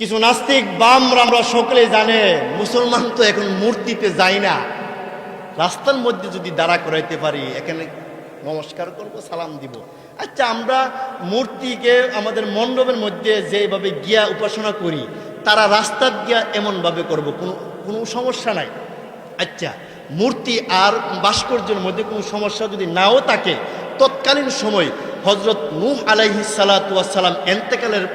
কিছু নাস্তিক বামরা আমরা সকলে জানে মুসলমান তো এখন মূর্তিতে যায় না, রাস্তার মধ্যে যদি দাঁড়া করাইতে পারি এখানে নমস্কার করব, সালাম দিব। আচ্ছা, আমরা মূর্তিকে আমাদের মণ্ডপের মধ্যে যেভাবে গিয়া উপাসনা করি তারা রাস্তার গিয়া এমনভাবে করব, কোনো সমস্যা নাই। আচ্ছা, মূর্তি আর ভাস্কর্যের মধ্যে কোনো সমস্যা যদি নাও থাকে, তৎকালীন সময় হজরত নূহ আলাইহিস সালাতু ওয়াস সালাম এন্তেকালের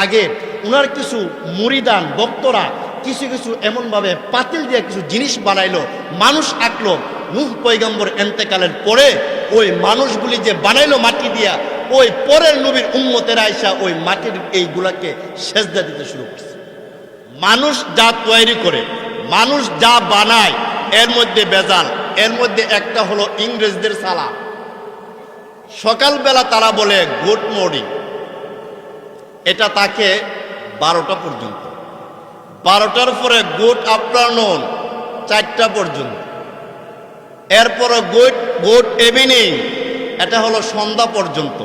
আগে উনার কিছু মুরিদান ভক্তরা কিছু কিছু এমনভাবে পাতিল দিয়ে কিছু জিনিস বানাইলো, মানুষ আঁকলো। নূহ পয়গম্বর এন্তেকালের পরে ওই মানুষগুলি যে বানাইলো মাটি দিয়া, ওই পরের নবীর উম্মতেরা আইসা ওই মাটির এইগুলাকে সেজদা দিতে শুরু করছে। মানুষ যা তৈরি করে, মানুষ যা বানায়, এর মধ্যে বেজাল। এর মধ্যে একটা হলো ইংরেজদের সালাম। সকালবেলা তারা বলে গুড মর্নিং, এটা তাকে 12টা পর্যন্ত, 12টার পরে গুড আফটারনুন 4টা পর্যন্ত, এরপরে গুড ইভিনিং, এটা হলো সন্ধ্যা পর্যন্ত,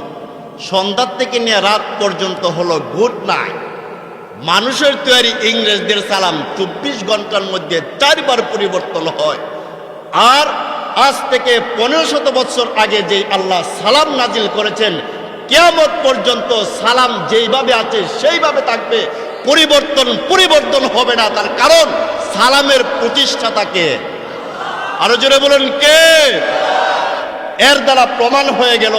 সন্ধ্যার থেকে নিয়ে রাত পর্যন্ত হলো গুড নাইট। মানুষের তৈরি ইংরেজদের সালাম 24 ঘন্টার মধ্যে 4 বার পরিবর্তন হয়। আর আজ থেকে 1500 বছর আগে যে আল্লাহ সালাম নাজিল করেছেন, কিয়ামত পর্যন্ত সালাম যেইভাবে আছে সেইভাবে থাকবে, পরিবর্তন হবে না। তার কারণ সালামের প্রতিষ্ঠাতা কে? আরো জোরে বলেন কে? এর দ্বারা প্রমাণ হয়ে গেল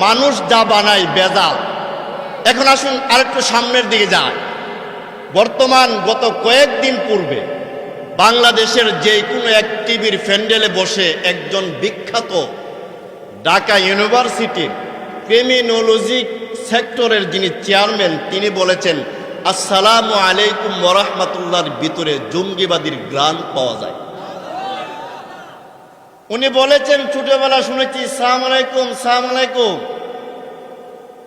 মানুষ যা বানায় বেজাল। এখন আসুন আরেকটু সামনের দিকে যায়। বর্তমান গত কয়েকদিন পূর্বে বাংলাদেশের যে কোনো এক টিভির প্যান্ডেলে বসে একজন বিখ্যাত ঢাকা ইউনিভার্সিটির ক্রিমিনোলজি সেক্টরের যিনি চেয়ারম্যান, তিনি বলেছেন আসসালামু আলাইকুম ওয়া রাহমাতুল্লাহর ভিতরে জঙ্গিবাদীর গ্রান পাওয়া যায়। উনি বলেছেন, ছোটবেলা শুনেছি সালাম আলাইকুম সালাম আলাইকুম।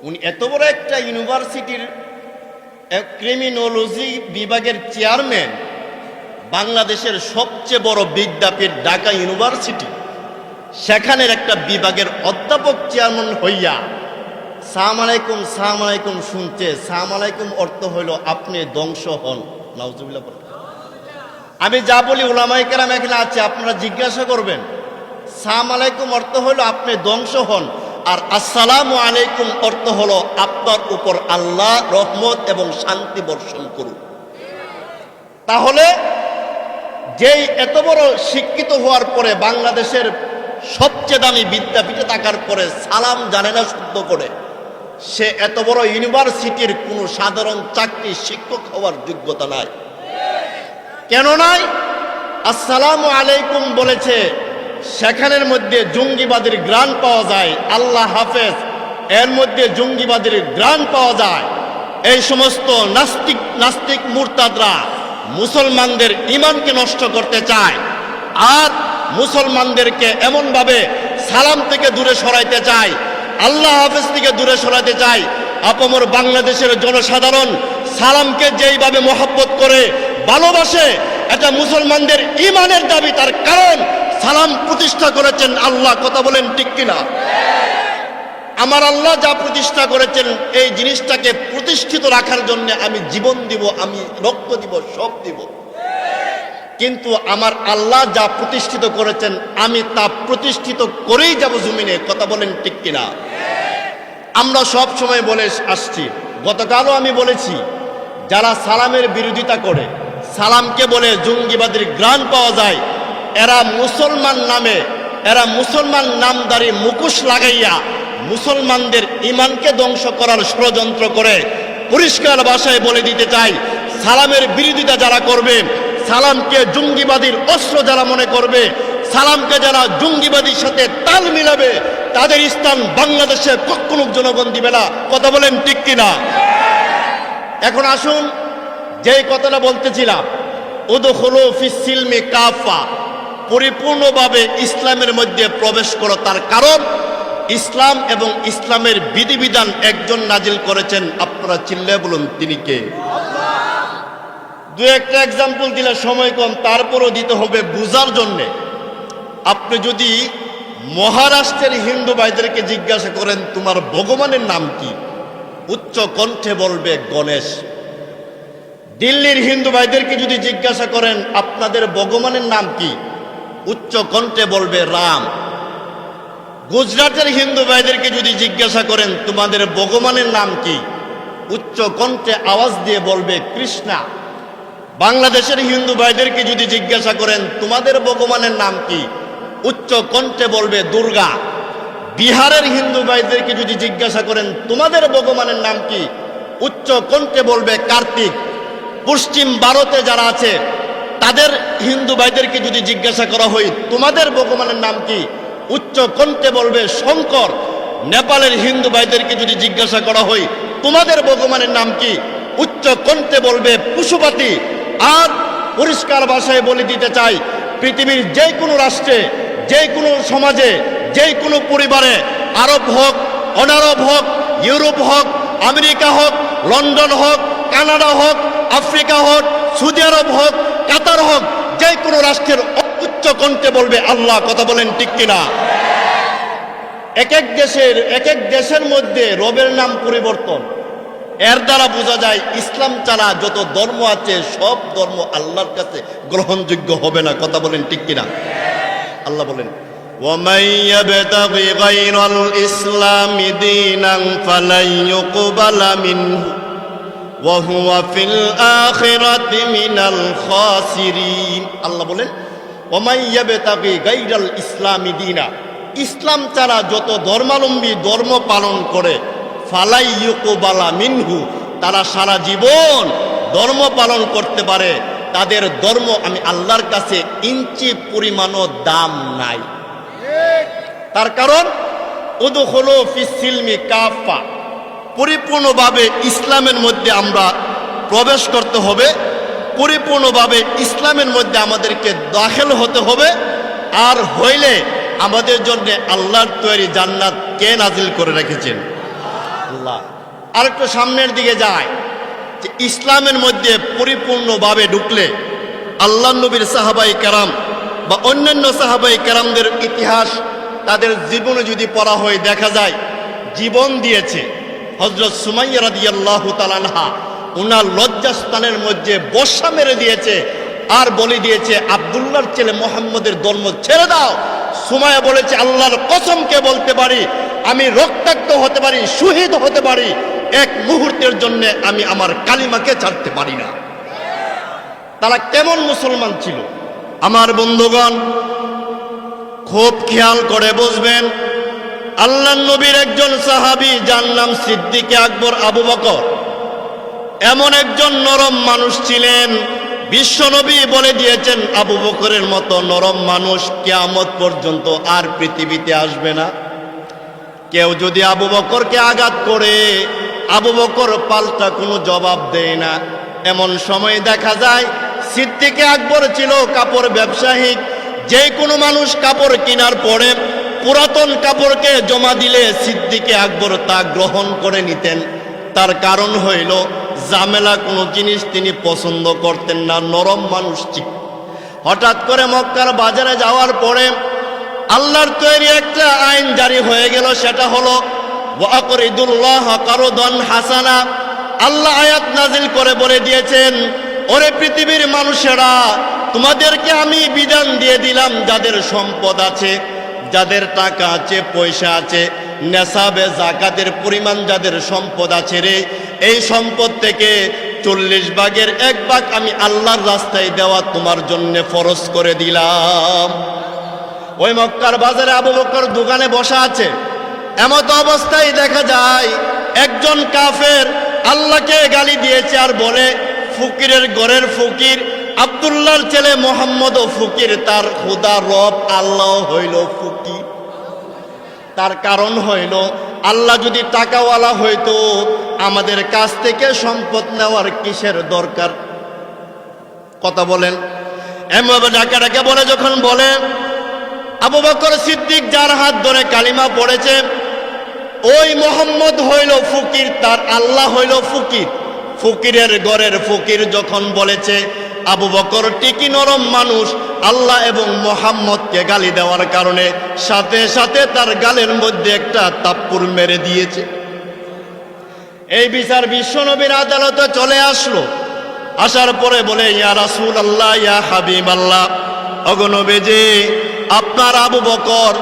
উনি এত বড় একটা ইউনিভার্সিটির ক্রিমিনোলজি বিভাগের চেয়ারম্যান, বাংলাদেশের সবচেয়ে বড় বিদ্যাপীঠ ঢাকা ইউনিভার্সিটি, সেখানের একটা বিভাগের অধ্যাপক চেয়ারম্যান হইয়া সালাম আলাইকুম শুনছে। সালাম আলাইকুম অর্থ হইল আপনি ধ্বংস হন। নাউজুবিল্লাহ। আমি যা বলি উলামায়ে কেরাম এখানে আছে, আপনারা জিজ্ঞাসা করবেন। সালাম আলাইকুম অর্থ হইল আপনি ধ্বংস হন, আর আসসালামু আলাইকুম অর্থ হলো আপনার উপর আল্লাহ রহমত এবং শান্তি বর্ষণ করুন। তাহলে যেই এত বড় শিক্ষিত হওয়ার পরে বাংলাদেশের সবচেয়ে দামি বিদ্যাপীঠে থাকার পরে সালাম জানে না শুদ্ধ করে, সে এত বড় ইউনিভার্সিটির কোনো সাধারণ চাকরি শিক্ষক হওয়ার যোগ্যতা নাই। কেন নাই? আসসালামু আলাইকুম বলেছে, সেখানের মধ্যে জঙ্গিবাদের গ্রান পাওয়া যায়। আল্লাহ হাফেজ, এর মধ্যে জঙ্গিবাদের গ্রান পাওয়া যায়। এই সমস্ত নাস্তিক মুরতাদরা মুসলমানদের ঈমানকে নষ্ট করতে চায়, আর মুসলমানদেরকে এমনভাবে সালাম থেকে দূরে সরাইতে চায়, আল্লাহ হাফেজ থেকে দূরে সরাইতে চায়। আপামর বাংলাদেশের জনসাধারণ সালামকে যেইভাবে মহব্বত করে ভালোবাসে, এটা মুসলমানদের ঈমানের দাবি। তার কারণ সালাম প্রতিষ্ঠা করেছেন আল্লাহ। কথা বলেন ঠিক কিনা? আমার আল্লাহ যা প্রতিষ্ঠা করেছেন, এই জিনিসটাকে প্রতিষ্ঠিত রাখার জন্য আমি জীবন দিব, আমি রক্ত দিব, সব দিব। কিন্তু আমার আল্লাহ যা প্রতিষ্ঠিত করেছেন, আমি তা প্রতিষ্ঠিত করেই যাব জমিনে। কথা বলেন ঠিক কিনা? আমরা সব সময় বলে আসছি, গতকালও আমি বলেছি, যারা সালামের বিরোধিতা করে, সালামকে বলে জঙ্গিবাদের গ্রান পাওয়া যায়, এরা মুসলমান নামদারি মুখোশ লাগাইয়া মুসলমানদের ঈমানকে ধ্বংস করার ষড়যন্ত্র করে। পরিষ্কার ভাষায় বলে দিতে চাই, সালামের বিরোধিতা যারা করবে, সালামকে জঙ্গিবাদীর অস্ত্র যারা মনে করবে, সালামকে যারা জঙ্গিবাদীর সাথে তাল মিলাবে, তাদের স্থান বাংলাদেশে কখনো জনগণ দিবে না। কথা বলেন ঠিক কিনা? এখন আসুন যেই কথাটা বলতেছিলাম, উদখুলু ফিস সিলমি কাফা, পরিপূর্ণভাবে ইসলামের মধ্যে প্রবেশ করো। তার কারণ ইসলাম এবং ইসলামের বিধিবিধান একজন নাজিল করেছেন। আপনারা চিল্লায় বলুন তিনি কে? দু একটা এক্সাম্পল দিলে সময় কম, তারপরও দিতে হবে বুঝার জন্যে। আপনি যদি মহারাষ্ট্রের হিন্দু ভাইদেরকে জিজ্ঞাসা করেন তোমার ভগবানের নাম কি, উচ্চ কণ্ঠে বলবে গণেশ। দিল্লির হিন্দু ভাইদেরকে যদি জিজ্ঞাসা করেন আপনাদের ভগবানের নাম কি, উচ্চ কণ্ঠে বলবে রাম। গুজরাটের হিন্দু ভাইদেরকে যদি জিজ্ঞাসা করেন তোমাদের ভগবানের নাম কি, উচ্চ কণ্ঠে আওয়াজ দিয়ে বলবে কৃষ্ণা। বাংলাদেশের হিন্দু ভাইদেরকে যদি জিজ্ঞাসা করেন তোমাদের ভগবানের নাম কি, উচ্চ কণ্ঠে বলবে দুর্গা। বিহারের হিন্দু ভাইদেরকে যদি জিজ্ঞাসা করেন তোমাদের ভগবানের নাম কি, উচ্চ কণ্ঠে বলবে কার্তিক। পশ্চিম ভারতে যারা আছে তাদের হিন্দু ভাইদেরকে যদি জিজ্ঞাসা করা হয় তোমাদের ভগবানের নাম কি, উচ্চ কণ্ঠে বলবে শঙ্কর। নেপালের হিন্দু ভাইদেরকে যদি জিজ্ঞাসা করা হয় তোমাদের ভগবানের নাম কি, উচ্চ কণ্ঠে বলবে পশুপতি। আর পরিষ্কার ভাষায় বলে দিতে চাই, পৃথিবীর যে কোনো রাষ্ট্রে, যে কোনো সমাজে, যে কোনো পরিবারে, আরব হোক, অনারব হোক, ইউরোপ হোক, আমেরিকা হোক, লন্ডন হোক, কানাডা হোক, আফ্রিকা হোক, সৌদি আরব হোক, কাতার হোক, যে কোনো রাষ্ট্রের উচ্চ কণ্ঠে বলবে আল্লাহ। কথা বলেন ঠিক কিনা? এক এক দেশের মধ্যে রবের নাম পরিবর্তন। এর দ্বারা বোঝা যায় ইসলাম ছাড়া যত ধর্ম আছে সব ধর্ম আল্লাহর কাছে গ্রহণযোগ্য হবে না। কথা বলেন ঠিক কিনা? আল্লাহ বলেন وَمَن يَبْتَغِ غَيْرَ الْإِسْلَامِ دِينًا فَلَن يُقْبَلَ مِنْهُ وَهُوَ فِي الْآخِرَةِ مِنَ الْخَاسِرِينَ। আল্লাহ বলেন وَمَن يَبْتَغِ غَيْرَ الْإِسْلَامِ دِينًا, ইসলাম ছাড়া যত ধর্মাবলম্বী ধর্ম পালন করে ফালাই ইউকবালা মিনহু, তারা সারা জীবন ধর্ম পালন করতে পারে, তাদের ধর্ম আমি আল্লাহর কাছে ইঞ্চি পরিমাণও দাম নাই। তার কারণ উদখুলু ফিস সিলমি কাফা, পরিপূর্ণভাবে ইসলামের মধ্যে আমরা প্রবেশ করতে হবে, পরিপূর্ণভাবে ইসলামের মধ্যে আমাদেরকে দাখিল হতে হবে। আর হইলে আমাদের জন্য আল্লাহর তৈরি জান্নাত কে নাজিল করে রেখেছেন? আল্লাহ। আর একটু সামনের দিকে যায় যে ইসলামের মধ্যে পরিপূর্ণভাবে ঢুকলে আল্লাহ নবীর সাহাবাই কেরাম বা অন্যান্য সাহাবাই কেরামদের ইতিহাস, তাদের জীবনে যদি পড়া হয় দেখা যায় জীবন দিয়েছে। হযরত সুমাইয়া রাদিয়াল্লাহু তাআলা আনহা উনার লজ্জাস্থানের মধ্যে বর্ষা মেরে দিয়েছে আর বলে দিয়েছে আব্দুল্লাহর ছেলে মুহাম্মদের ধর্ম ছেড়ে দাও। সুমাইয়া বলেছে আল্লাহর কসমকে বলতে পারি আমি রক্তাক্ত হতে পারি, শহীদ হতে পারি, এক মুহূর্তের জন্য আমি আমার কালিমাকে ছাড়তে পারি না। তারা কেমন মুসলমান ছিল আমার বন্ধুগণ, খুব খেয়াল করে বুঝবেন। আল্লাহর নবীর একজন সাহাবী যার নাম সিদ্দিক আকবর আবু বকর, এমন একজন নরম মানুষ ছিলেন। বিশ্বনবী বলে দিয়েছেন আবু বকরের মতো নরম মানুষ কিয়ামত পর্যন্ত আর পৃথিবীতে আসবে না। কেউ যদি আবু বকরকে আঘাত করে আবু বকর পাল্টা কোনো জবাব দেয় না। এমন সময় দেখা যায় সিদ্দিক আকবর ছিল কাপড় ব্যবসায়ী। যে কোনো মানুষ কাপড় কেনার পরে পুরাতন কাপড়কে জমা দিলে সিদ্দিক আকবর তা গ্রহণ করে নিতেন। তার কারণ হইল ঝামেলা কোনো জিনিস তিনি পছন্দ করতেন না, নরম মানুষ ছিল। হঠাৎ করে মক্কার বাজারে যাওয়ার পরে আল্লাহর তৈরি একটা আইন জারি হয়ে গেল, সেটা হলো ওয়াকরিদুল্লাহ কারদান হাসানা। আল্লাহ আয়াত নাজিল করে বলে দিয়েছেন, ওরে পৃথিবীর মানুষেরা, তোমাদেরকে আমি বিধান দিয়ে দিলাম, যাদের সম্পদ আছে, যাদের টাকা আছে, পয়সা আছে, নেশাবে যাকাতের পরিমাণ যাদের সম্পদ আছে রে, এই সম্পদ থেকে 40 ভাগের 1 ভাগ আমি আল্লাহর রাস্তায় দেওয়া তোমার জন্য ফরজ করে দিলাম। ওই মক্কার বাজারে আবু বকর দোকানে বসা আছে। এমত অবস্থায় দেখা যায় একজন কাফের আল্লাহকে গালি দিয়েছে আর বলে ফকিরের ঘরের ফকির, আব্দুল্লাহর ছেলে মোহাম্মদও ফকির, তার খোদা রব আল্লাহ হইল ফকির। তার কারণ হইল আল্লাহ যদি টাকাওয়ালা হইতো আমাদের কাছ থেকে সম্পদ নেওয়ার কিসের দরকার? কথা বলেন। এমভাবে ডাকা ডাকা বলে যখন বলে আবু বকর সিদ্দিক যার হাত ধরে কালিমা পড়েছে ওই মোহাম্মদ হইল ফকির, তার আল্লাহ হইল ফকির। ফকিরের ঘরের ফকির যখন বলেছে আবু বকর টিকি নরম মানুষ, আল্লাহ এবং মোহাম্মদকে গালি দেওয়ার কারণে সাথে সাথে তার গালের মধ্যে একটা তাপ্পুর মেরে দিয়েছে। এই বিচার বিশ্বনবীর আদালতে চলে আসলো। আসার পরে বলে, ইয়া রাসূলুল্লাহ, ইয়া হাবিবাল্লাহ, ওগো নবীজি, আপনার আবু বকর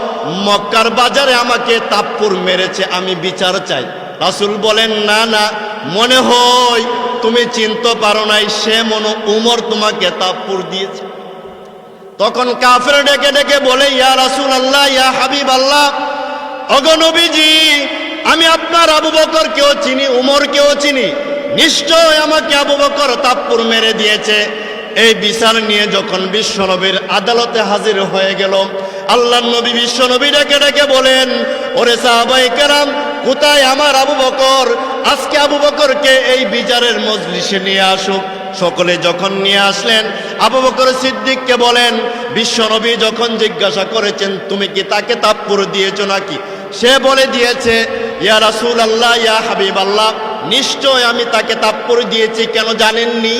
মক্কার বাজারে আমাকে তাপ্পুর মেরেছে, আমি বিচার চাই। রাসূল বলেন, না না, মনে হয় তুমি চিনতে পারো নাই, সে মনে উমর তোমাকে তাপ্পুর দিয়েছে। তখন কাফের ডেকে ডেকে বলে, ইয়া রাসূলুল্লাহ, ইয়া হাবিবাল্লাহ, ওগো নবীজি, আমি আপনার আবু বকরকেও চিনি, উমরকেও চিনি, নিশ্চয় আমাকে আবু বকর তাপ্পুর মেরে দিয়েছে। এই বিচার নিয়ে যখন বিশ্বনবীর আদালতে হাজির হয়ে গেল, আল্লাহর নবী বিশ্বনবী ডেকে ডেকে বলেন, ওরে সাহাবায়ে কেরাম, কোথায় আমার আবু বকর? আজকে আবু বকরকে এই বিচারের মজলিসে নিয়ে আসুক। সকলে যখন নিয়ে আসলেন, আবু বকর সিদ্দিককে বলেন, বিশ্বনবী যখন জিজ্ঞাসা করেছেন, তুমি কি তাকে তাপ্পুর দিয়েছো নাকি? সে বলে দিয়েছে, ইয়া রাসূলুল্লাহ, ইয়া হাবিবাল্লাহ, নিশ্চয় আমি তাকে তাপ্পুর দিয়েছি। কেন জানেননি?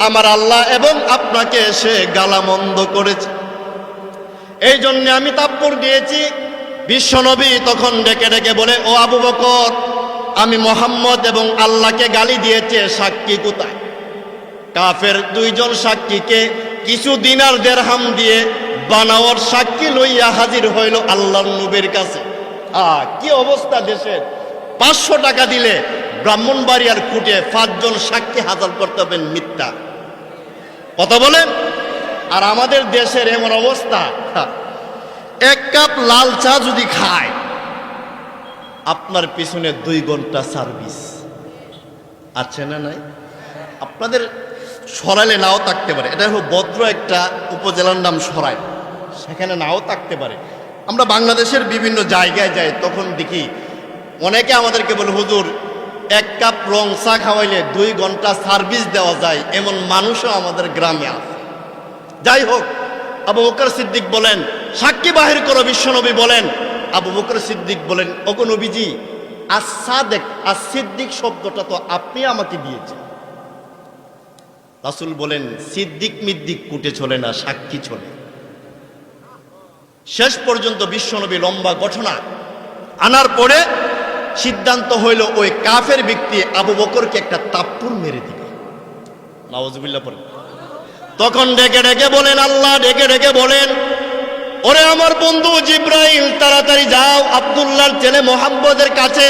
আমার আল্লাহ এবং আপনাকে সে গালামন্দ করেছে, এই জন্য আমি তাপ্পুর দিয়েছি। বিশ্বনবী তখন ডেকে ডেকে বলে, ও আবু বকর, আমি মুহাম্মদ এবং আল্লাহকে গালি দিয়েছে, সাক্ষী কোথায়? কাফের দুইজন সাক্ষীকে কিছু দিনার দিরহাম দিয়ে বানাওয়ার সাক্ষী লইয়া হাজির হইল আল্লাহর নবীর কাছে। কি অবস্থা দেশের! 500 টাকা দিলে ব্রাহ্মণবাড়িয়ার কোর্টে 5 জন সাক্ষী হাজির করতে হবেন, মিথ্যা কথা বলেন। আর আমাদের দেশের এমন অবস্থা, 1 কাপ লাল চা যদি খায়, আপনার পিছনে 2 ঘন্টা সার্ভিস আছে না নাই? আপনাদের সরাইলে নাও থাকতে পারে, এটা হলো ভদ্র একটা উপজেলার নাম সরাই, সেখানে নাও থাকতে পারে। আমরা বাংলাদেশের বিভিন্ন জায়গায় যাই, তখন দেখি অনেকে আমাদেরকে বলে, হুজুর, 1 কাপ রং চা খাওয়াইলে 2 ঘন্টা সার্ভিস দেওয়া যায়, এমন মানুষও আমাদের গ্রামে আছে। যাই হোক, আবু বকর সিদ্দিক বলেন, সাক্ষী বাহির করো। বিশ্বনবী বলেন, আবু বকর সিদ্দিক বলেন, ওগো নবীজি, আস-সাদিক, আস-সিদ্দিক শব্দটা তো আপনি আমাকে দিয়েছেন। রাসূল বলেন, সিদ্দিক মিদ্দিক কুটে চলে না, সাক্ষী চলে। শেষ পর্যন্ত বিশ্বনবী লম্বা ঘটনা আনার পরে সিদ্ধান্ত হইল, ওই কাফের ব্যক্তি আবু বকরকে একটা তাপ্পুর মেরে দিবে। নাউজুবিল্লাহ পড়ে। তখন ডেকে ডেকে বলেন, আল্লাহ ডেকে ডেকে বলেন, ওরে আমার বন্ধু জিব্রাইল, তাড়াতাড়ি যাও আব্দুল্লাহর ছেলে মুহাম্মদের কাছে,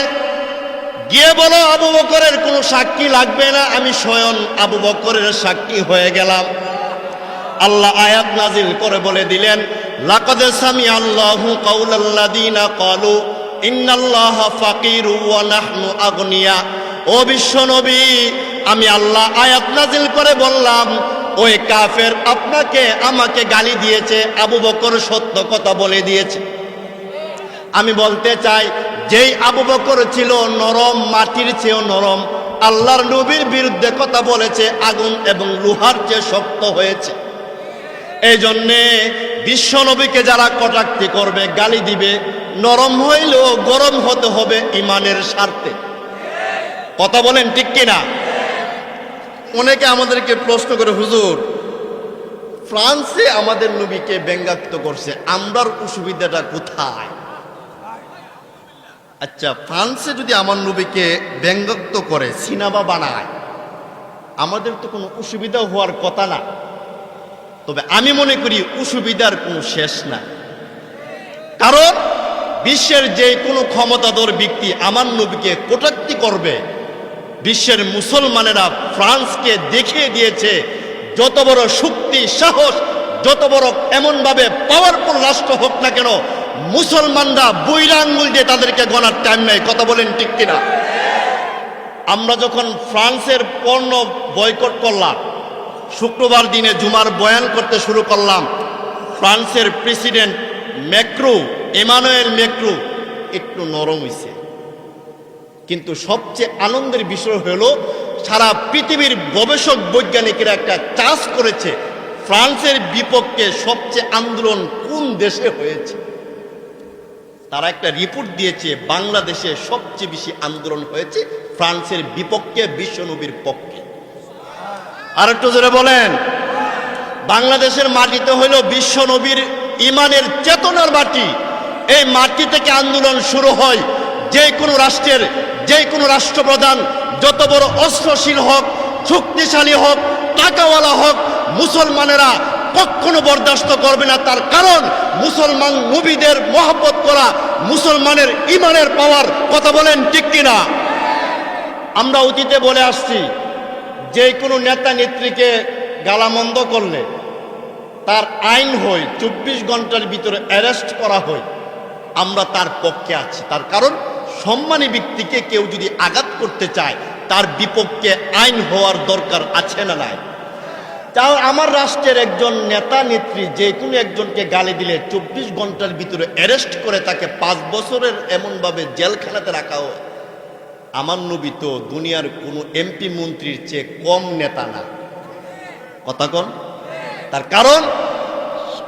গিয়ে বলো আবু বকরের কোনো সাক্ষী লাগবে না, আমি স্বয়ং আবু বকরের সাক্ষী হয়ে গেলাম। আল্লাহ আয়াত নাজিল করে বলে দিলেন, লাকাদ সামিআল্লাহু কাওলাল্লাযীনা ক্বালু ইন্নাল্লাহা ফাকিরু ওয়া নাহনু আগনিয়া। ও বিশ্বনবী, আমি আল্লাহ আয়াত নাজিল করে বললাম, ওই কাফের আপনাকে আমাকে গালি দিয়েছে, আবু বকর সত্য কথা বলে দিয়েছে। আমি বলতে চাই, যেই আবু বকর ছিল নরম, মাটির চেয়েও নরম, আল্লাহর নবীর বিরুদ্ধে কথা বলেছে, আগুন এবং লোহার চেয়ে শক্ত হয়েছে। এই জন্যে বিশ্ব নবীকে যারা কটাক্তি করবে, গালি দিবে, নরম হইলেও গরম হতে হবে ইমানের স্বার্থে। কথা বলেন ঠিক কিনা? অনেকে আমাদেরকে প্রশ্ন করে, হুজুর, ফ্রান্সে আমাদের নবীকে ব্যঙ্গাত্ম করছে, আমরার অসুবিধাটা কোথায়? আচ্ছা, ফ্রান্সে যদি আমার নবীকে ব্যঙ্গাত্ম করে, সিনেমা বানায়, আমাদের তো কোনো অসুবিধা হওয়ার কথা না। তবে আমি মনে করি অসুবিধার কোনো শেষ না, কারণ বিশ্বের যে কোনো ক্ষমতাধর ব্যক্তি আমার নবীকে কটাক্তি করবে, বিশ্বের মুসলমানেরা ফ্রান্সকে দেখিয়ে দিয়েছে, যত বড় শক্তি সাহস, যত বড় এমনভাবে পাওয়ারফুল রাষ্ট্র হোক না কেন, মুসলমানরা বুইরা আঙ্গুল দিয়ে তাদেরকে গণার টাইম নাই। কথা বলেন ঠিক কিনা? আমরা যখন ফ্রান্সের পণ্য বয়কট করলাম, শুক্রবার দিনে জুমার বয়ান করতে শুরু করলাম, ফ্রান্সের প্রেসিডেন্ট ম্যাক্রো, ইমানুয়েল ম্যাক্রো একটু নরম হয়েছে। কিন্তু সবচেয়ে আনন্দের বিষয় হলো, সারা পৃথিবীর গবেষক বৈজ্ঞানিকেরা একটা চাষ করেছে, ফ্রান্সের বিপক্ষে সবচেয়ে আন্দোলন কোন দেশে হয়েছে। তারা একটা রিপোর্ট দিয়েছে, বাংলাদেশে সবচেয়ে বেশি আন্দোলন হয়েছে ফ্রান্সের বিপক্ষে, বিশ্বনবীর পক্ষে। আর একটু জোরে বলেন। বাংলাদেশের মাটিতে হইল বিশ্বনবীর ইমানের চেতনার মাটি। এই মাটি থেকে আন্দোলন শুরু হয়। যে কোনো রাষ্ট্রের, যে কোনো রাষ্ট্রপ্রধান যত বড় অস্ত্রশীল হোক, শক্তিশালী হোক, টাকাওয়ালা হোক, মুসলমানেরা কখনো বরদাস্ত করবে না। তার কারণ মুসলমান নবীদের মহব্বত করা মুসলমানের ইমানের পাওয়ার। কথা বলেন ঠিক কিনা? আমরা অতীতে বলে আসছি, যে কোনো নেতা নেত্রীকে গালামন্দ করলে তার আইন হয় 24 ঘন্টার ভিতরে অ্যারেস্ট করা হয়। আমরা তার পক্ষে আছি। তার কারণ সম্মানী ব্যক্তিকে কেউ যদি আঘাত করতে চায় তার বিপক্ষে আইন হওয়ার দরকার আছে না নাই? তাও আমার রাষ্ট্রের একজন নেতা নেত্রী যে কোনো একজনকে গালি দিলে 24 ঘন্টার ভিতরে অ্যারেস্ট করে তাকে 5 বছরের এমনভাবে জেলখানাতে রাখা হয়। আমার নবী তো দুনিয়ার কোনো এমপি মন্ত্রীর চেয়ে কম নেতা না। কথা কন? তার কারণ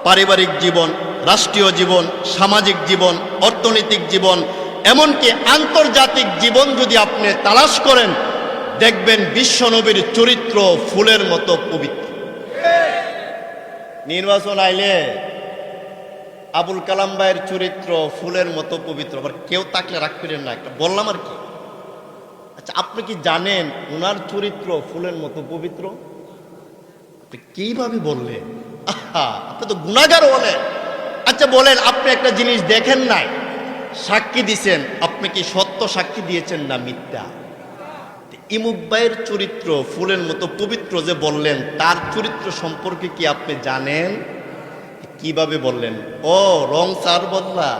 পারিবারিক জীবন, রাষ্ট্রীয় জীবন, সামাজিক জীবন, অর্থনৈতিক জীবন, এমনকি আন্তর্জাতিক জীবন যদি আপনি তালাশ করেন, দেখবেন বিশ্বনবীর চরিত্র ফুলের মতো পবিত্র। নির্বাচন আইলে আবুল কালাম ভাইয়ের চরিত্র ফুলের মতো পবিত্র। আবার কেউ তাকলে রাখবেন না, একটা বললাম আর কি। আচ্ছা, আপনি কি জানেন ওনার চরিত্র ফুলের মতো পবিত্র? আপনি কিভাবে বললেন? আহা, আপনি তো গুনাহগার বলেন। আচ্ছা বলেন, আপনি একটা জিনিস দেখেন নাই, সাক্ষী দিছেন, আপনি কি সত্য সাক্ষী দিয়েছেন না মিথ্যা? ইমুক ভাইয়ের চরিত্র ফুলের মতো পবিত্র যে বললেন, তার চরিত্র সম্পর্কে কি আপনি জানেন? কিভাবে বললেন? ও রং চার বদলা,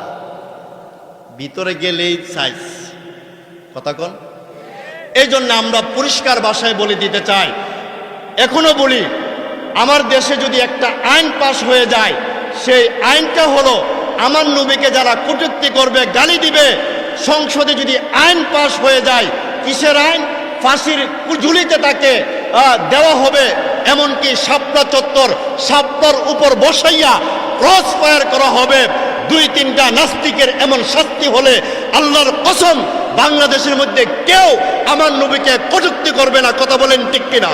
ভিতরে গেলেই সাইজ। কথা কন? এই জন্য আমরা পরিষ্কার ভাষায় বলে দিতে চাই, এখনো বলি, আমার দেশে যদি একটা আইন পাশ হয়ে যায়, সেই আইনটা হলো আমার নবীকে যারা কটূক্তি করবে, গালি দিবে, সংসদে যদি আইন পাশ হয়ে যায়, কিসের আইন? ফাঁসির ঝুলিতে তাকে দেওয়া হবে। এমনকি শাপলা চত্বর, শাপলার উপর বসাইয়া ক্রস ফায়ার করা হবে। 2-3টা নাস্তিকের এমন শাস্তি হলে আল্লাহর কসম বাংলাদেশের মধ্যে কেউ আমার নবীকে কটূক্তি করবে না। কথা বলেন ঠিক কিনা?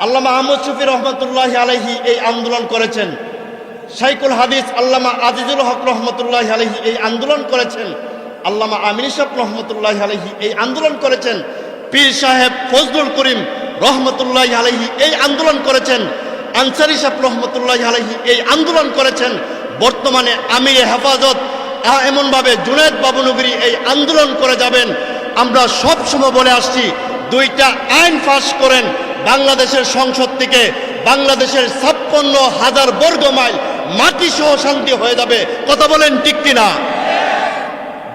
আল্লামা আহমদ শফি রহমতুল্লাহি আলাইহি এই আন্দোলন করেছেন। শাইখুল হাদিস আল্লামা আজিজুল হক রহমতুল্লাহি আলাইহি এই আন্দোলন করেছেন। আল্লামা আমিন সাহেব রহমতুল্লাহি আলাইহি এই আন্দোলন করেছেন। পীর সাহেব ফজলুল করিম রহমতুল্লাহি আলাইহি এই আন্দোলন করেছেন। আনসারী সাহেব রহমতুল্লাহি আলাইহি এই আন্দোলন করেছেন। বর্তমানে আমির হেফাজত এমনভাবে জুনায়েদ বাবুনগরী এই আন্দোলন করে যাবেন। আমরা সব সময় বলে আসছি, 2টা আইন পাস করেন, বাংলাদেশের সংসদ থেকে বাংলাদেশের 56,000 বর্গ মাইল মাটি সহ শান্তি হয়ে যাবে। কথা বলেন ঠিক কিনা?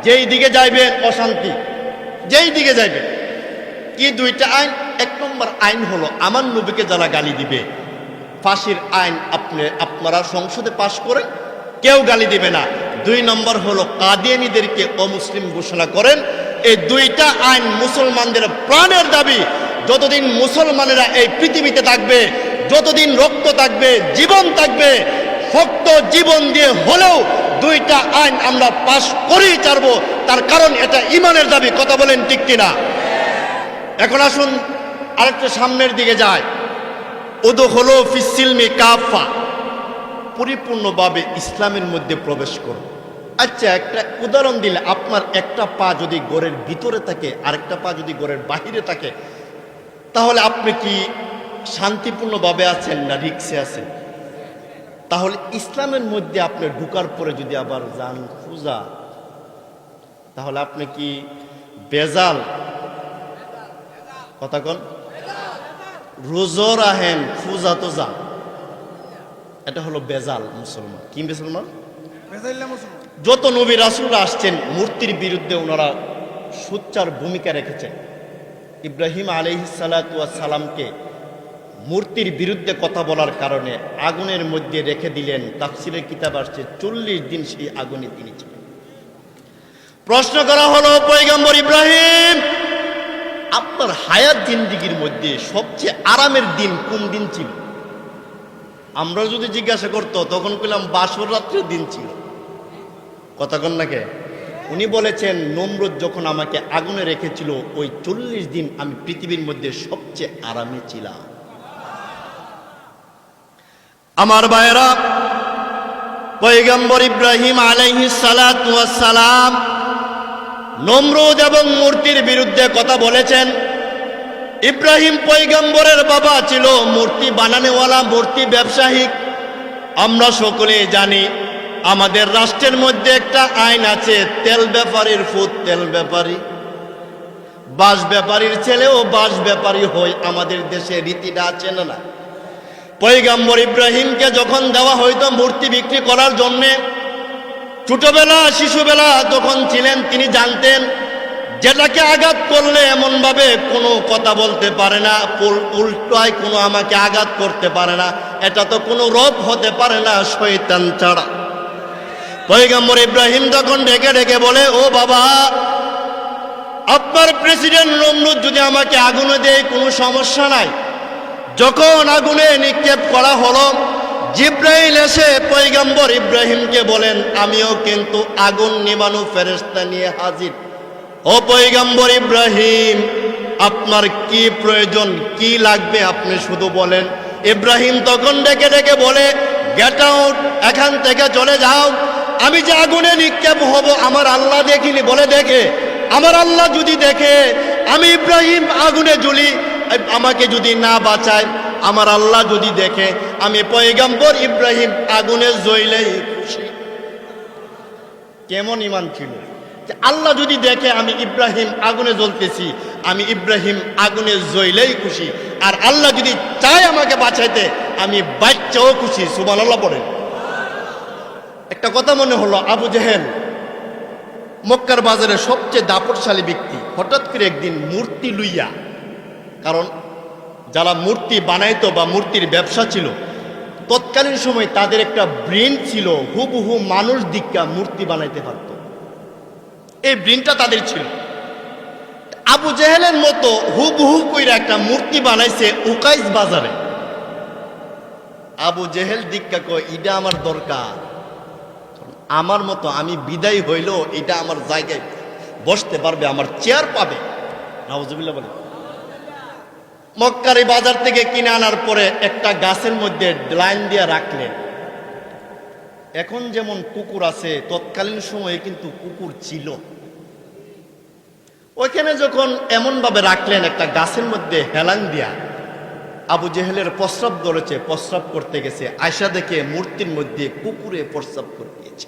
যেই দিকে যাইবেন অশান্তি, যেই দিকে যাইবেন। কি 2টা আইন? 1 নম্বর আইন হলো আমার নবীকে যারা গালি দিবে, ফাঁসির আইন আপনারা সংসদে পাশ করেন, কেউ গালি দিবে না। 2 নম্বর হলো কাদিয়ানীদেরকে অমুসলিম ঘোষণা করেন। এই 2টা আইন মুসলমানদের প্রাণের দাবি। যতদিন মুসলমানেরা এই পৃথিবীতে থাকবে, যতদিন রক্ত থাকবে, জীবন থাকবে, শক্ত জীবন দিয়ে হলেও 2টা আইন আমরা পাশ করেই ছাড়বো। তার কারণ এটা ইমানের দাবি। কথা বলেন ঠিক কিনা? এখন আসুন আরেকটা সামনের দিকে যায়। উদখুলু ফিস-সিলমি কাফা, পরিপূর্ণভাবে ইসলামের মধ্যে প্রবেশ করো। আচ্ছা, একটা উদাহরণ দিলে, আপনার একটা পা যদি ঘরের ভিতরে থাকে, আরেকটা পা যদি ঘরের বাহিরে থাকে, তাহলে আপনি কি শান্তিপূর্ণভাবে আছেন না রিক্সে আছেন? তাহলে ইসলামের মধ্যে আপনি ঢুকার পরে যদি আবার যান পূজা, তাহলে আপনি কি বেজাল? কথা কন? রোজো রাহেন, পূজা তো যান, এটা হলো বেজাল মুসলমান। কি মুসলমান? যত নবী রাসূলরা আসছেন, মূর্তির বিরুদ্ধে ওনারা সোচ্চার ভূমিকা রেখেছেন। ইব্রাহিম আলাইহিস সালাতু ওয়াস সালামকে মূর্তির বিরুদ্ধে কথা বলার কারণে আগুনের মধ্যে রেখে দিলেন। তাফসীরের কিতাব আসছে 40 দিন সেই আগুনে তিনি ছিলেন। প্রশ্ন করা হলো, পয়গম্বর ইব্রাহিম, আপনার হায়াত জিন্দেগীর মধ্যে সবচেয়ে আরামের দিন কোন দিন ছিল? আমরা যদি জিজ্ঞাসা করতো, তখন বললাম বাসর রাত্রের দিন ছিল। কথা কন নাকি? উনি বলেছেন, নমরুদ যখন আমাকে আগুনে রেখেছিল, ওই 40 দিন আমি পৃথিবীর মধ্যে সবচেয়ে আরামে ছিলাম। আমার ভাইয়েরা, পয়গম্বর ইব্রাহিম আলাইহিস সালাতু ওয়াস সালাম নমরুদ এবং মূর্তির বিরুদ্ধে কথা বলেছেন। ইব্রাহিম পয়গম্বরের বাবা ছিল মূর্তি বানানোওয়ালা, মূর্তি ব্যবসায়ী। আমরা সকলে জানি আমাদের রাষ্ট্রের মধ্যে একটা আইন আছে, তেল ব্যাপারীর ফুত তেল ব্যাপারী, বাঁশ ব্যাপারীর ছেলেও বাঁশ ব্যাপারী হয়। আমাদের দেশে রীতিটা আছে না না? পয়গম্বর ইব্রাহিমকে যখন দেওয়া হইতো মূর্তি বিক্রি করার জন্যে, ছোটবেলা শিশুবেলা যখন ছিলেন তিনি জানতেন যেটাকে আঘাত করলে এমনভাবে কোনো কথা বলতে পারে না, উল্টায় কোনো আমাকে আঘাত করতে পারে না, এটা তো কোনো রব হতে পারে না শয়তান ছাড়া। পয়গম্বর ইব্রাহিম যখন ডেকে ডেকে বলে, ও বাবা, আপনার প্রেসিডেন্ট নমরুদ যদি আমাকে আগুনে দেয় কোনো সমস্যা নাই। যখন আগুনে নিক্ষেপ করা হলো, জিব্রাইল এসে পয়গম্বর ইব্রাহিমকে বলেন, আমিও কিন্তু আগুন নিবানো ফেরেশতা নিয়ে হাজির। ও পয়গম্বর ইব্রাহিম, আপনার কি প্রয়োজন, কি লাগবে আপনি শুধু বলেন। ইব্রাহিম তখন ডেকে ডেকে বলে, গেট আউট, এখান থেকে চলে যাও। আমি যে আগুনে নিক্ষেপ হব আমার আল্লাহ দেখিনি। বলে, দেখে আমার আল্লাহ যদি দেখে আমি ইব্রাহিম আগুনে জ্বলি, আমাকে যদি না বাঁচায়, আমার আল্লাহ যদি দেখে আমি পয়গম্বর ইব্রাহিম আগুনে জ্বললেই খুশি। কেমন ঈমান ছিল যে আল্লাহ যদি দেখে আমি ইব্রাহিম আগুনে জ্বলতেছি, আমি ইব্রাহিম আগুনে জ্বললেই খুশি। আর আল্লাহ যদি চায় আমাকে বাঁচাইতে, আমি বাচ্চাও খুশি। সুবহানাল্লাহ পড়েন। একটা কথা মনে হলো, আবু জেহেল মক্কার বাজারে সবচেয়ে দাপটশালী ব্যক্তি, হঠাৎ করে একদিন মূর্তি লইয়া, কারণ যারা মূর্তি বানাইতো বা মূর্তির ব্যবসা ছিল তৎকালীন সময় তাদের একটা ব্রেন ছিল, হুবহু মানুষ দিক্কা মূর্তি বানাইতে পারত, এই ব্রেনটা তাদের ছিল। আবু জেহেলের মতো হুবহু কইরা একটা মূর্তি বানাইছে উকাইস বাজারে। আবু জেহেল দিক্কা কয়, এটা আমার দরকার, আমার মতো আমি বিদায় হইল এটা আমার জায়গায় বসতে পারবে, আমার চেয়ার পাবে। নাউজুবিল্লাহ বলে। মক্কার এই বাজার থেকে কিনে আনার পরে একটা গাছের মধ্যে লাইন দিয়ে রাখলেন। এখন যেমন কুকুর আছে, তৎকালীন সময়ে কিন্তু কুকুর ছিল। ওইখানে যখন এমনভাবে রাখলেন একটা গাছের মধ্যে হেলান দিয়া, আবু জেহেলের প্রস্রাব ধরেছে, প্রস্রাব করতে গেছে, আয়সা দেখে মূর্তির মধ্যে কুকুরে প্রস্রাব করতে গেছে।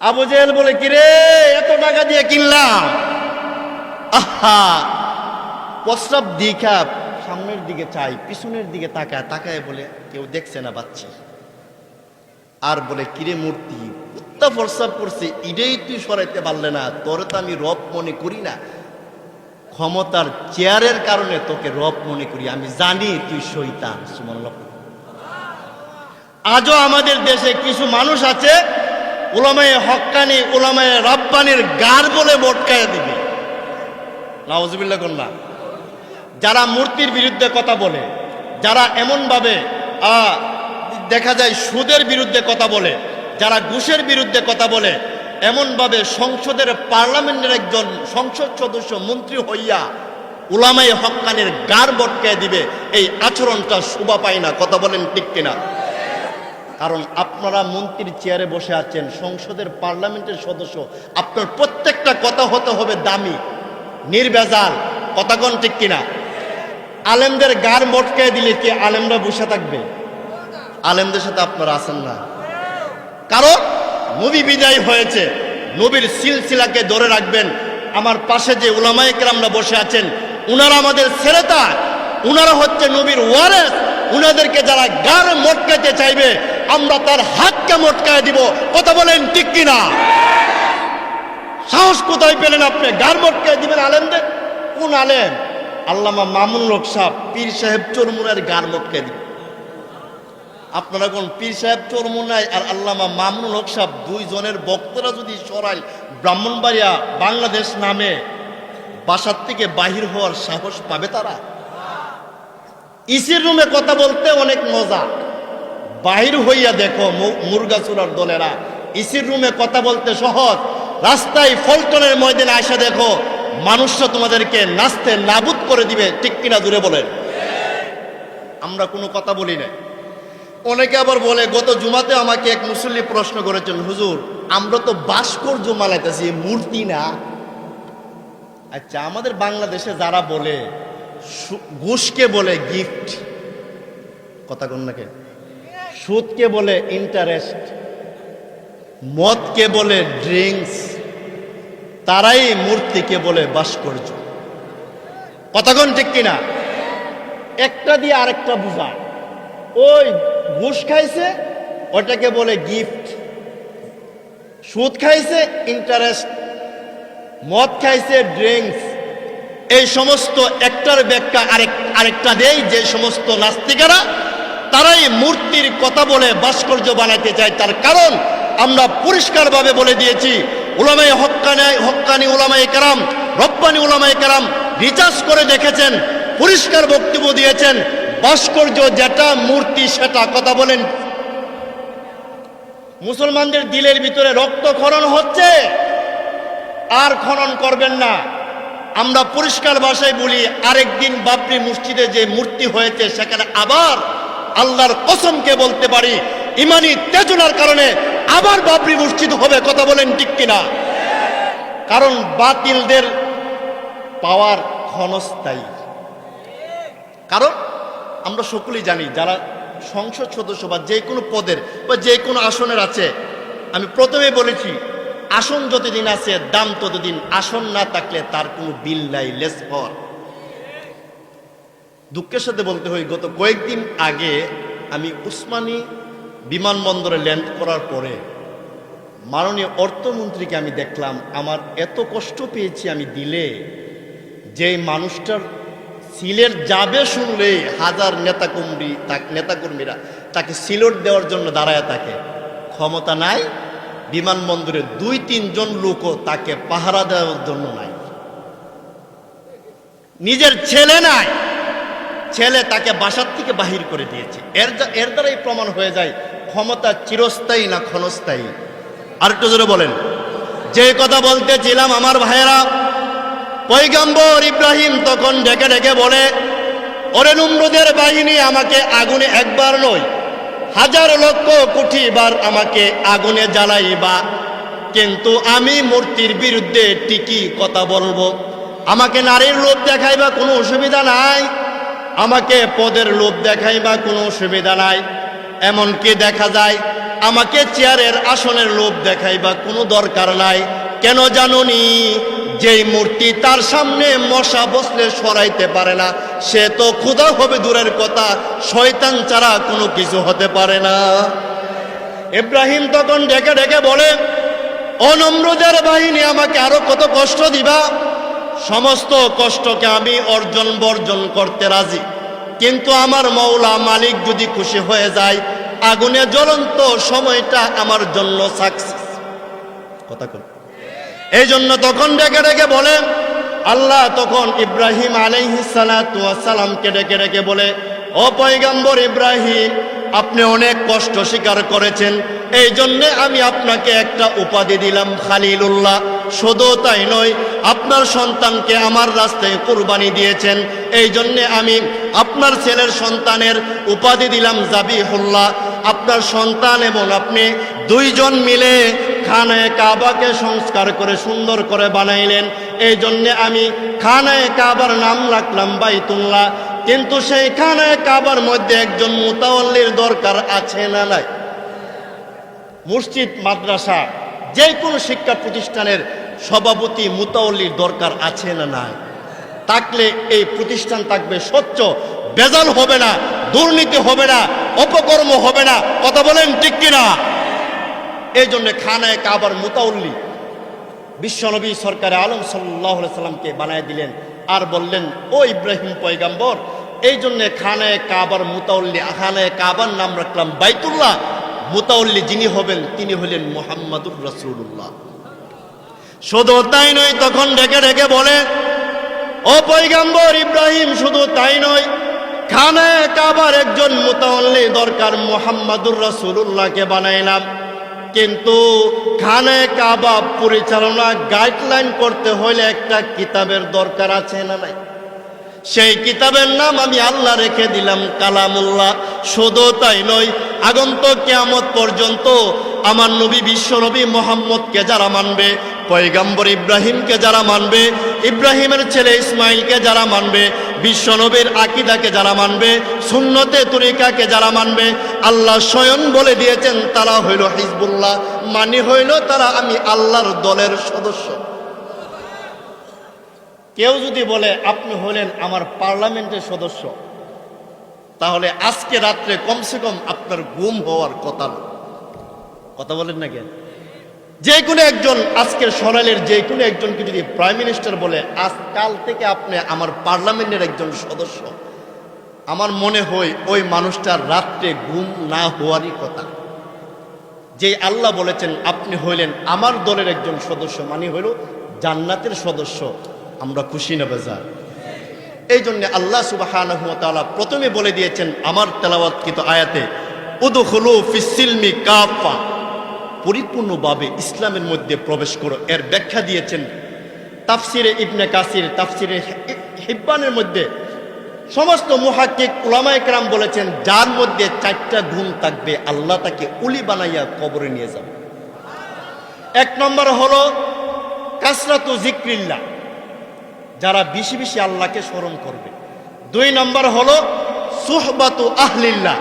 আবু জেহেল বলে, কিরে এত টাকা দিয়ে কিনলাম, আহা, প্রস্রাব দেখা সামনের দিকে চাই, পিছনের দিকে তাকায়, তাকায় বলে কেউ দেখছে না বাচ্চি। আর বলে, কিরে মূর্তি, কুত্তা প্রস্রাব করছে, ইডেই তুই সরাইতে পারলে না, তোরে তো আমি রব মনে করি না, ক্ষমতার চেয়ারের কারণে তোকে রব মনে করি, আমি জানি তুই শয়তান। সুবহানাল্লাহ। আজও আমাদের দেশে কিছু মানুষ আছে, উলামায়ে হক্কানি, উলামায়ে রাব্বানির গার বলে মটকায় দিবে। নাউজুবিল্লাহ কন্যা। যারা মূর্তির বিরুদ্ধে কথা বলে, যারা এমনভাবে দেখা যায় সুদের বিরুদ্ধে কথা বলে, যারা ঘুষের বিরুদ্ধে কথা বলে, এমনভাবে সংসদের পার্লামেন্টের একজন সংসদ সদস্য মন্ত্রী হইয়া উলামায়ে হক্কানির গার বটকায় দিবে, এই আচরণটা শোভা পায় না। কথা বলেন ঠিক কিনা? কারণ আপনারা মন্ত্রীর চেয়ারে বসে আছেন, সংসদের পার্লামেন্টের সদস্য, আপনার প্রত্যেকটা কথা হতে হবে দামি, নির্ভেজাল। কথা কোন ঠিক কিনা? আলেমদের গার মটকায় দিলে কি আলেমরা বসে থাকবে? আলেমদের সাথে আপনারা আছেন না, কারণ নবী বিদায় হয়েছে, নবীর সিলসিলাকে ধরে রাখবেন। আমার পাশে যে উলামায়ে কেরামরা বসে আছেন, উনারা আমাদের ছেলেতা, উনারা হচ্ছে নবীর ওয়ারেস। উনাদেরকে যারা গার মটকাইতে চাইবে, আমরা তার হাতকে মটকায় দিব। কথা বলেন ঠিক কিনা? সাহস কোথায় পেলেন আপনি গার মটকায় দিবেন আলেমদের? কোন আলেম? আল্লামা মামুনুল হক সাহেব, পীর সাহেব চরমুনার গার মটকায় দিবেন? আপনারা কোন পীর সাহেব চরমুনায় আর আল্লামা মামুনুল হক সাহেব দুইজনের বক্তরা যদি সরাই ব্রাহ্মণবাড়িয়া বাংলাদেশ নামে বাসার থেকে বাহির হওয়ার সাহস পাবে তারা? ইসির রুমে কথা বলতে অনেক মজা, বাহির হইয়া দেখো মুরগাচুরার দলেরা, ইসির রুমে কথা বলতে সহজ, রাস্তায় ফলটনের ময়দানে আসা দেখো মানুষরা তোমাদেরকে নাচতে নাবুদ করে দিবে। ঠিক কিনা? দূরে বলেন। আমরা কোনো কথা বলি না। অনেকে আবার বলে, গত জুমাতে আমাকে এক মুসল্লি প্রশ্ন করেছেন, হুজুর আমরা তো ভাস্কর্য মানাইতেছি, মূর্তি না। আচ্ছা, আমাদের বাংলাদেশে যারা বলে ঘুষকে বলে গিফট, কথা কোন নাকি, সুদকে বলে ইন্টারেস্ট, মদকে বলে ড্রিঙ্কস, তারাই মূর্তিকে বলে ভাস্কর্য। কথা কোন ঠিক কিনা? একটা দিয়ে আরেকটা বুঝায়। ওই ঘুষ খাইছে ওটাকে বলে গিফট, সুদ খাইছে ইন্টারেস্ট, মদ খাইছে ড্রিঙ্কস। এই সমস্ত একটার ব্যাখ্যা আরেকটা দেয়। যে সমস্ত নাস্তিকেরা তারাই মূর্তির কথা বলে ভাস্কর্য বানাইতে চায়। তার কারণ আমরা পরিষ্কারভাবে বলে দিয়েছি, উলামায়ে হক্কানি উলামায়ে কেরাম, রব্বানি উলামায়ে কেরাম রিসার্চ করে দেখেছেন, পরিষ্কার বক্তব্য দিয়েছেন, ভাস্কর্য যেটা মূর্তি সেটা। কথা বলেন, মুসলমানদের দিলের ভিতরে রক্ত খনন হচ্ছে, আর খনন করবেন না। আমরা পরিষ্কার ভাষায় বলি, আরেকদিন বাবরি মসজিদে যে মূর্তি হয়েছে সেখানে আবার আল্লাহর কসমকে বলতে পারি ইমানি তেজনার কারণে আবার বাবরি মসজিদ হবে। কথা বলেন ঠিক কিনা? কারণ বাতিলদের পাওয়ার ক্ষণস্থায়ী। কারণ আমরা সকলেই জানি, যারা সংসদ সদস্য বা যে কোনো পদের বা যে কোনো আসনের আছে, আমি প্রথমে বলেছি আসন যতদিন আছে দাম ততদিন, আসন না থাকলে তার কোনো বিল নাই, লেস ফর। দুঃখের সাথে বলতে হয়, গত কয়েকদিন আগে আমি উসমানী বিমানবন্দরে ল্যান্ড করার পরে মাননীয় অর্থমন্ত্রীকে আমি দেখলাম। আমার এত কষ্ট পেয়েছি আমি দিলে, যে মানুষটার সিলেট যাবে শুনলেই হাজার নেতাকর্মীরা তাকে সিলেট দেওয়ার জন্য দাঁড়ায় থাকে। ক্ষমতা নাই, বিমানবন্দরে 2-3 জন লোকও তাকে পাহারা দেওয়ার জন্য নাই। নিজের ছেলে নাই, ছেলে তাকে বাসার থেকে বাহির করে দিয়েছে। এর দ্বারাই প্রমাণ হয়ে যায় ক্ষমতা চিরস্থায়ী না ক্ষণস্থায়ী। আর একটু জোরে বলেন। যে কথা বলতেছিলাম আমার ভাইয়েরা, পয়গম্বর ইব্রাহিম তখন ডেকে ডেকে বলে, ওরে নমরুদের বাহিনী, আমাকে আগুনে একবার নয় হাজার লক্ষ কোটি বার আমাকে আগুনে জ্বালাইবা, কিন্তু আমি মূর্তির বিরুদ্ধে টিকি কথা বলবো। আমাকে নারীর লোভ দেখাইবা কোনো অসুবিধা নাই, আমাকে পদের লোভ দেখাইবা কোনো অসুবিধা নাই, এমনকি দেখা যায় আমাকে চেয়ারের আসনের লোভ দেখাইবা কোনো দরকার নাই। কেন জানুনি? যেই মূর্তি তার সামনে মশা বসলে সরাইতে পারে না, সে তো খোদা হবে দূরের কথা, শয়তান ছাড়া কোনো কিছু হতে পারে না। ইব্রাহিম তখন ডেকে ডেকে বলে, ও নমরুদের বাহিনী, আমাকে আরো কত কষ্ট দিবা? সমস্ত কষ্টকে আমি বর্জন করতে রাজি, কিন্তু আমার মওলা মালিক যদি খুশি হয়ে যায়, আগুনে জ্বলন্ত সময়টা আমার জন্য সাকসেস। কথা কই? এই জন্য তখন ডেকে ডেকে বলে, আল্লাহ তখন ইব্রাহিম আলাইহিস সালাতু ওয়াস সালামকে ডেকে ডেকে বলে, ও পয়গম্বর ইব্রাহিম, আপনি অনেক কষ্ট স্বীকার করেছেন, এই জন্যে আমি আপনাকে একটা উপাধি দিলাম খালিলুল্লাহ। শুধু তাই নয়, আপনার সন্তানকে আমার রাস্তায় কুরবানি দিয়েছেন, এই জন্যে আমি আপনার ছেলের সন্তানের উপাধি দিলাম জাবিহুল্লাহ। আপনার সন্তান এবং আপনি 2 জন মিলে খানায়ে কাবাকে সংস্কার করে সুন্দর করে বানাইলেন, এই জন্যে আমি খানায়ে কাবার নাম রাখলাম বাইতুল্লাহ। কিন্তু সেই খানায়ে কাবার মধ্যে একজন মুতাওয়াল্লির দরকার আছে না নাই? মসজিদ, মাদ্রাসা, যে কোনো শিক্ষা প্রতিষ্ঠানের সভাপতি মুতাওয়াল্লির দরকার আছে না নাই? থাকলে এই প্রতিষ্ঠান থাকবে স্বচ্ছ, ভেজাল হবে না, দুর্নীতি হবে না, অপকর্ম হবে না। কথা বলেন ঠিক কিনা? এই জন্য খানায়ে কাবার মুতাওয়াল্লি বিশ্বনবী সরকারে আলম সাল্লাল্লাহু আলাইহি সাল্লামকে বানায় দিলেন, আর বললেন, ও ইব্রাহিম পয়গম্বর, এই জন্য খানায়ে কাবার মুতাওয়াল্লি, খানায়ে কাবার নাম রাখলাম বাইতুল্লাহ। মুতাওয়াল্লি যিনি হবেন তিনি হলেন মুহাম্মাদুর রাসূলুল্লাহ। শুধু তাই নয়, তখন ডেকে ডেকে বলে, ও পয়গম্বর ইব্রাহিম, শুধু তাই নয়, খানায়ে কাবার একজন মুতাওয়াল্লি দরকার, মুহাম্মাদুর রাসূলুল্লাহকে বানাইলাম। কিন্তু খানায়ে কাবা পরিচালনা গাইডলাইন করতে হলে একটা কিতাবের দরকার আছে না নাই? সেই কিতাবের নাম আমি আল্লাহ রেখে দিলাম কালামুল্লাহ। শুধু তাই নয়, আগন্ত কিয়ামত পর্যন্ত আমার নবী বিশ্ব নবী মুহাম্মদকে যারা মানবে, পয়গম্বর ইব্রাহিমকে যারা মানবে, ইব্রাহিমের ছেলে ইসমাইলকে যারা মানবে, বিশ্বনবীর আকীদাকে যারা মানবে, সুন্নতে তরিকাকে যারা মানবে, আল্লাহ স্বয়ং বলে দিয়েছেন তারা হইল হিজবুল্লাহ, মানে হইল তারা আমি আল্লাহর দলের সদস্য। কেউ যদি বলে আপনি হলেন আমার পার্লামেন্টের সদস্য, তাহলে আজকে রাত্রে কমসে কম আপনার গুম হওয়ার কথা না। কথা বলেন না কেন? যে কোনো একজন আজকের সরাইলের যে কোনো একজনকে যদি প্রাইম মিনিস্টার বলে আজকাল থেকে আপনি আমার পার্লামেন্টের একজন সদস্য, আমার মনে হয় ওই মানুষটার রাত্রে ঘুম না হওয়ারই কথা। যে আল্লাহ বলেছেন আপনি হইলেন আমার দলের একজন সদস্য, মানে হইল জান্নাতের সদস্য, আমরা খুশি না বেজার? এই জন্য আল্লাহ সুবহানাহু ওয়া তাআলা প্রথমে বলে দিয়েছেন আমার তেলাওয়াতকৃত আয়াতে, উদখুলু ফিস সিলমি কাফা, পরিপূর্ণভাবে ইসলামের মধ্যে প্রবেশ করো। এর ব্যাখ্যা দিয়েছেন তাফসিরে ইবনে কাসির, তাফসিরে হিব্বানের মধ্যে সমস্ত মুহাক্কিক উলামায়ে কেরাম বলেছেন যার মধ্যে 4টা গুণ থাকবে আল্লাহ তাকে উলি বানাইয়া কবরে নিয়ে যাবে। 1 নম্বর হলো কাসরাতু যিকরিল্লাহ, যারা বেশি বেশি আল্লাহকে স্মরণ করবে। 2 নম্বর হলো সুহবাতু আহলিল্লাহ,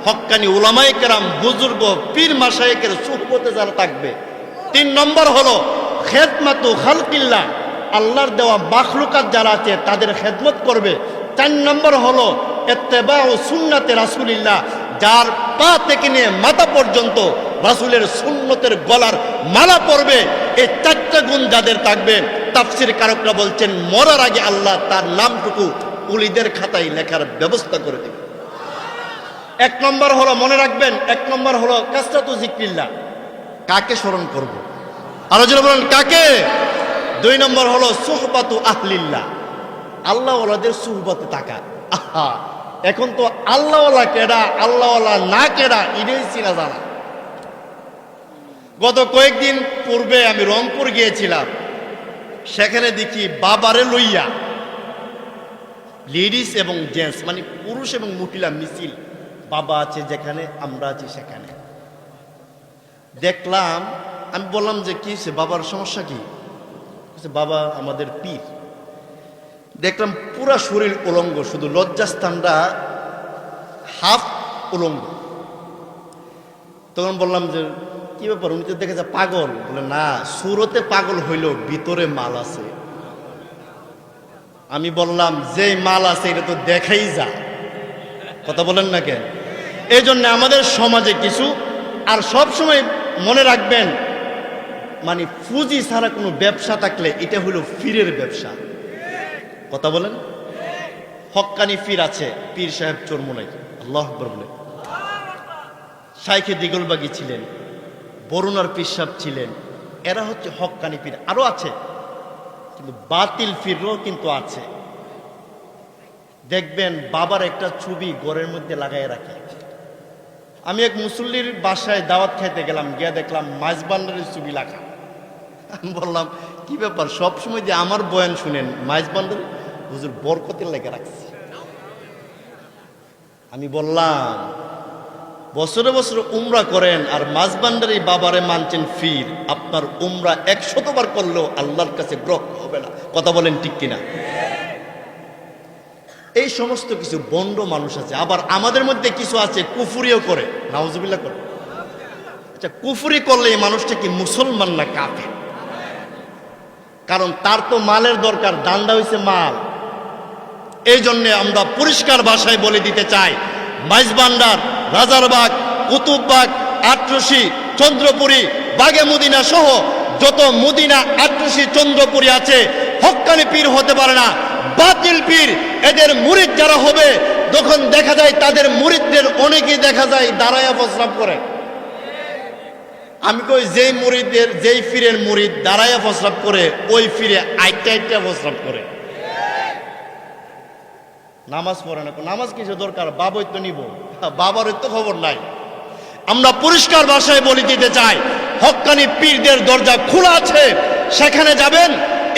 হক্কানি উলামায়ে কেরাম, বুজুর্গ পীর মাশায়েখের সুহবতে যারা থাকবে। 3 নম্বর হলো খেদমাতু খালকিল্লাহ, আল্লাহর দেওয়া মাখলুকাত যারা আছে তাদের খেদমত করবে। 4 নম্বর হলো ইত্তেবাউ সুন্নাতে রাসূলিল্লাহ, যার পা থেকে নিয়ে মাথা পর্যন্ত রাসূলের সুন্নতের গলার মালা পরবে। এই 4টা গুণ যাদের থাকবে, তাফসীর কারকরা বলছেন মরার আগে আল্লাহ তার নামটুকু উলিদের খাতায় লেখার ব্যবস্থা করে দেবে। 1 নম্বর হলো, মনে রাখবেন, 1 নম্বর হলো কাসরাতু যিকরিল্লাহ, কাকে স্মরণ করব? আরো জোরে বলেন কাকে? 2 নম্বর হলো সুহবাতু আহলিল্লাহ, আল্লাহওয়ালাদের সুহবতে থাকা। আহা, এখন তো আল্লাহওয়ালা কেডা আল্লাহওয়ালা না কেডা এটাই চিনা জানা। গত কয়েকদিন পূর্বে আমি রংপুর গিয়েছিলাম, সেখানে দেখি বাবারে লইয়া লেডিস এবং জেন্টস, মানে পুরুষ এবং মহিলা মিছিল, বাবা আছে যেখানে, আমরা আছি সেখানে। দেখলাম, আমি বললাম যে কি বাবার সমস্যা কি? বাবা আমাদের পীর। দেখলাম পুরা শরীর উলঙ্গ, শুধু লজ্জাস্থানটা হাফ উলঙ্গ। তখন বললাম যে কি ব্যাপার, উনি তো দেখে যা পাগল। বলে না, সুরতে পাগল হইল, ভিতরে মাল আছে। আমি বললাম যে মাল আছে এটা তো দেখাই যা। কথা বলেন না কেন? এই জন্য আমাদের সমাজে কিছু, আর সব সময় মনে রাখবেন, মানে পুঁজি ছাড়া কোনো ব্যবসা থাকলে এটা হলো ফিরের ব্যবসা। কথা বলেন? হক্কানি পীর আছে, পীর সাহেব চরমোনাই, আল্লাহু আকবার বলে। শাইখে দিগলবাগি ছিলেন, বরুণার পীর সাহেব ছিলেন, এরা হচ্ছে হক্কানি পীর। আরো আছে, কিন্তু বাতিল পীরও কিন্তু আছে। দেখবেন বাবার একটা ছবি ঘরের মধ্যে লাগাই রাখে। আমি এক মুসল্লির বাসায় দাওয়াত খাইতে গেলাম, গিয়ে দেখলাম মাইজবান্ডারের ছবি লেখা। আমি বললাম কি ব্যাপার, সবসময় যে আমার বয়ান শুনেন, মাইজবান্ডার হুজুর বরকতের লেগে রাখছি। আমি বললাম বছরে বছরে উমরা করেন আর মাঝবান্ডারি বাবারে মানছেন ফির, আপনার উমরা 100 বার করলেও আল্লাহর কাছে গ্রহণ হবে না। কথা বলেন ঠিক কিনা? এই সমস্ত কিছু বন্ড মানুষ আছে। আবার আমাদের মধ্যে কিছু আছে কুফরিও করে, নাউজুবিল্লাহ করে। আচ্ছা, কুফরি করলে এই মানুষটা কি মুসলমান না কাফের? কারণ তার তো মালের দরকার, দান্দা হইছে মাল। এই জন্যে আমরা পরিষ্কার ভাষায় বলে দিতে চাই, মাইজবান্ডার, রাজারবাগ, কুতুববাগ, আটরশি, চন্দ্রপুরী, বাগে মদিনা সহ যত মদিনা, আটরশি, চন্দ্রপুরী আছে, হক্কানি পীর হতে পারে না, বাতিল পীর। এদের মুরিদ যারা হবে, তখন দেখা যায় তাদের মুরিদদের অনেকেই দেখা যায় দাঁড়ায়া প্রস্রাব করে। আমি কই যেই মুরিদের, যেই পীরের মুরিদ দাঁড়ায়া প্রস্রাব করে, ওই পীরে আইটা আইটা প্রস্রাব করে। নামাজ পড়ে না, নামাজ কিছু দরকার, বাবই তো নিব, বাবার তো খবর নাই। আমরা পরিষ্কার ভাষায় বলে দিতে চাই, হক্কানি পীরদের দরজা খোলা আছে, সেখানে যাবেন,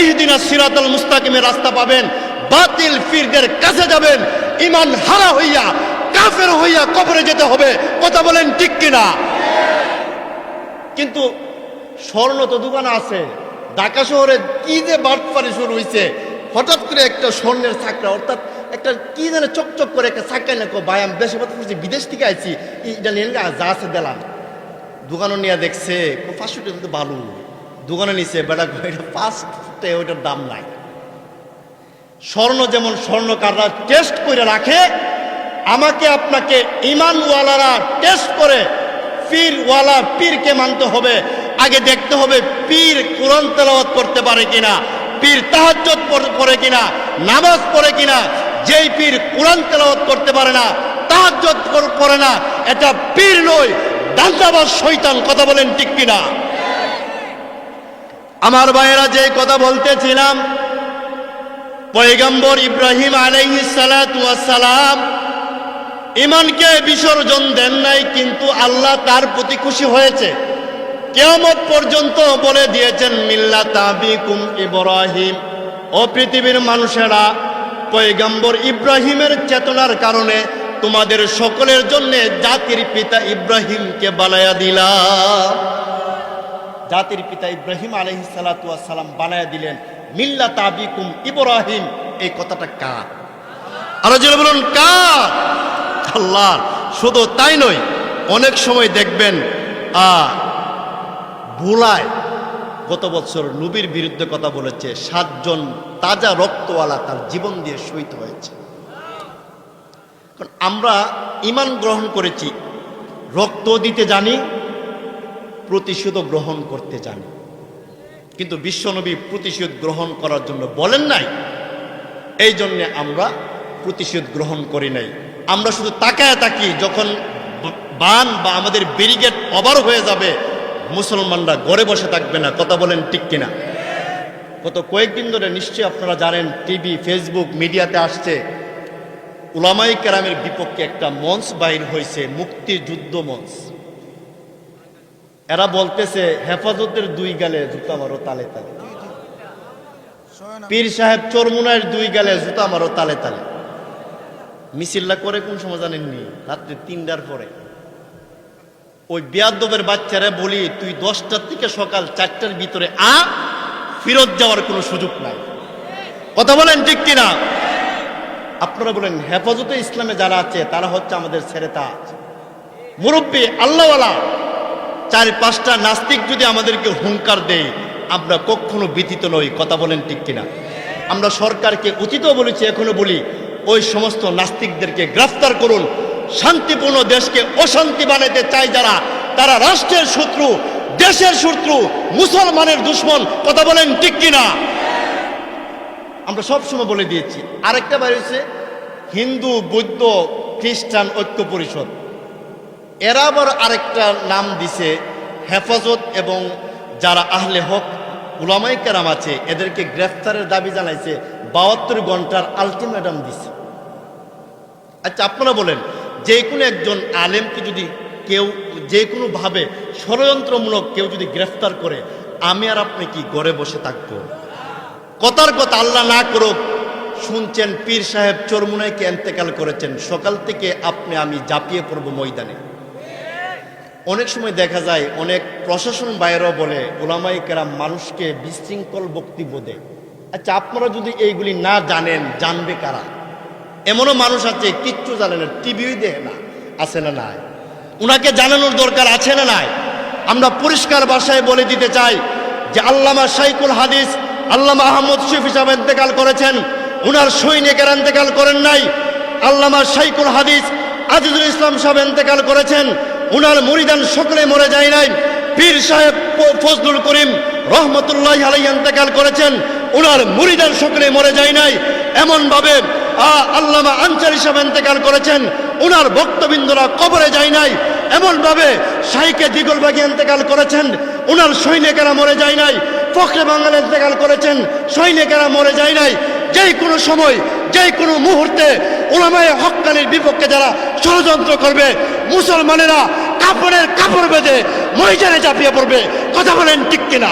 ইহদিনাস সিরাতাল মুস্তাকিমের রাস্তা পাবেন। বাতিল পীরদের কাছে যাবেন, ঈমান হারা হইয়া, কাফের হইয়া কবরে যেতে হবে। কথা বলেন ঠিক কিনা? কিন্তু স্বর্ণ তো দোকানে আছে, ঢাকা শহরে কি যে বাটপারি শুরু হয়েছে, হঠাৎ করে একটা স্বর্ণের চাকরা, অর্থাৎ একটা কি যেন চকচক করে একটা চাকরা না, ভাই আমি বেশি কথা করছি, বিদেশ থেকে আইছি, এটা নিয়ে যা আছে দিলাম। দোকানও নিয়ে দেখছে 500 টাকা তো ভালো, দোকানে নিছে বেটা, এটা 5 টাকা, ওইটার দাম নাই। স্বর্ণ যেমন স্বর্ণকাররা টেস্ট করে রাখে, আমাকে আপনাকে ইমানওয়ালারা টেস্ট করে, পীরওয়ালা পীরকে মানতে হবে। আগে দেখতে হবে পীর কোরআন তেলাওয়াত করতে পারে কিনা, পীর তাহাজ্জুদ পড়ে কিনা, নামাজ পড়ে কিনা। যেই পীর কোরআন তেলাওয়াত করতে পারে না, তাহাজ্জুদ পড়ে না, এটা পীর নয়, দান্দাবাজ শয়তান। কথা বলেন ঠিক কিনা? আমার ভাইয়েরা, যে কথা বলতেছিলাম, পয়গম্বর ইব্রাহিম আলাইহিস সালাতু ওয়াস সালাম ঈমানকে বিসর্জন দেন নাই, কিন্তু আল্লাহ তার প্রতি খুশি হয়েছে। কিয়ামত পর্যন্ত বলে দিয়েছেন মিল্লাতা আবিকুম ইব্রাহিম। ও পৃথিবীর মানুষেরা, পয়গম্বর ইব্রাহিমের চেতনার কারণে তোমাদের সকলের জন্য জাতির পিতা ইব্রাহিমকে বানায়া দিলাম। জাতির পিতা ইব্রাহিম আলাইহিস সালাতু ওয়াস সালাম বানায়া দিলেন মিল্লাতা আবিকুম ইব্রাহিম। এই কথাটা কার? আরো জোরে বলুন কার? আল্লাহ। শুধু তাই নয়, অনেক সময় দেখবেন ভুলায় গত বছর নবীর বিরুদ্ধে কথা বলেছে, 7 জন তাজা রক্তওয়ালা তার জীবন দিয়ে শহীদ হয়েছে। কারণ আমরা ঈমান গ্রহণ করেছি, রক্ত দিতে জানি, প্রতিশোধ গ্রহণ করতে জানি। কিন্তু বিশ্বনবী প্রতিশোধ গ্রহণ করার জন্য বলেন নাই, এই জন্যে আমরা প্রতিশোধ গ্রহণ করি নাই। আমরা শুধু তাকায় থাকি, যখন বান বা আমাদের ব্যারিকেড ওভার হয়ে যাবে, মুসলমানরা ঘরে বসে থাকবে না। কথা বলেন ঠিক কিনা? গত কয়েকদিন ধরে নিশ্চয়ই আপনারা জানেন, টিভি, ফেসবুক, মিডিয়াতে আসছে, উলামায়ে কেরামের বিপক্ষে একটা মঞ্চ বাইর হয়েছে, মুক্তির যুদ্ধ মঞ্চ। এরা বলতেছে হেফাজতের 2 গালে জুতা মারো তালে তালে, পীর সাহেব চরমুনার 2 গালে জুতা মারো তালে তালে। মিছিলটা করে কোন সময় জানেননি? রাত্রে 3টার পরে। ওই বেয়াদবের বাচ্চারা বলি, তুই 10টার থেকে সকাল 4টার ভিতরে ফিরত যাওয়ার কোনো সুযোগ নাই। কথা বলেন ঠিক কিনা? আপনারা বলেন, হেফাজতে ইসলামে যারা আছে তারা হচ্ছে আমাদের ছেড়েতাজ মুরব্বী আল্লাহওয়ালা। 4-5টা নাস্তিক যদি আমাদেরকে হুঙ্কার দেয়, আমরা কখনো ব্যথিত নই। কথা বলেন ঠিক কিনা? আমরা সরকারকে উচিতও বলেছি, এখনো বলি, ওই সমস্ত নাস্তিকদেরকে গ্রেফতার করুন। শান্তিপূর্ণ দেশকে অশান্তি বানাতে চায় যারা, তারা রাষ্ট্রের শত্রু, দেশের শত্রু, মুসলমানের দুশ্মন। কথা বলেন ঠিক কিনা? আমরা সবসময় বলে দিয়েছি। আরেকটা বাইর হয়েছে হিন্দু, বৌদ্ধ, খ্রিস্টান ঐক্য পরিষদ। এরা আবার আরেকটা নাম দিছে হেফাজত, এবং যারা আহলে হক উলামায়ে কেরাম আছে এদেরকে গ্রেফতারের দাবি জানাইছে, 72 ঘন্টার আলটিমেটাম দিছে। আচ্ছা, আপনারা বলেন, যে কোনো একজন আলেমকে যদি কেউ যে কোনোভাবে ষড়যন্ত্রমূলক কেউ যদি গ্রেফতার করে, আমি আর আপনি কি ঘরে বসে থাকবো? কথার কথা, আল্লাহ না করুক, শুনছেন পীর সাহেব চরমুনাইকে ইন্তেকাল করেছেন, সকাল থেকে আপনি আমি ঝাঁপিয়ে পড়ব ময়দানে। অনেক সময় দেখা যায় অনেক প্রশাসন বাইরেও বলে উলামায়ে কেরাম মানুষকে বিশৃঙ্খল বক্তব্য দেয়। আচ্ছা, আপনারা যদি এইগুলি না জানেন, জানবে কারা? এমনও মানুষ আছে কিচ্ছু জানে না, টিভিও দেখে না, আছে না নাই? উনাকে জানানোর দরকার আছে না নাই? আমরা পরিষ্কার ভাষায় বলে দিতে চাই যে আল্লামা শাইখুল হাদিস আল্লামা আহমদ শফি সাহেব ইন্তেকাল করেছেন, উনার সৈনিকেরা ইন্তেকাল করেন নাই। আল্লামা শাইখুল হাদিস আজিজুল ইসলাম সাহেব ইন্তেকাল করেছেন, উনার মুরিদান সকলে মরে যায় নাই। পীর সাহেব ফজলুল করিম রহমতুল্লাহি আলাইহি ইন্তেকাল করেছেন, উনার মুরিদান সকলে মরে যায় নাই। এমন ভাবে আল্লামা আনসারী সাহেব ইন্তেকাল করেছেন, উনার ভক্তবৃন্দরা কবরে যায় নাই। এমন ভাবে শাইখে দিগলবাগী ইন্তেকাল করেছেন, উনার সৈনিকেরা মরে যায় নাই। ফখরে বাঙাল ইন্তেকাল করেছেন, সৈনিকেরা মরে যায় নাই। যেই কোনো সময়, যেই কোনো মুহূর্তে উলামায়ে হক্কানির বিপক্ষে যারা ষড়যন্ত্র করবে, মুসলমানেরা কাপড়ের কাপড় বেঁধে ময়দানে চাপিয়ে পড়বে। কথা বলেন ঠিক কিনা?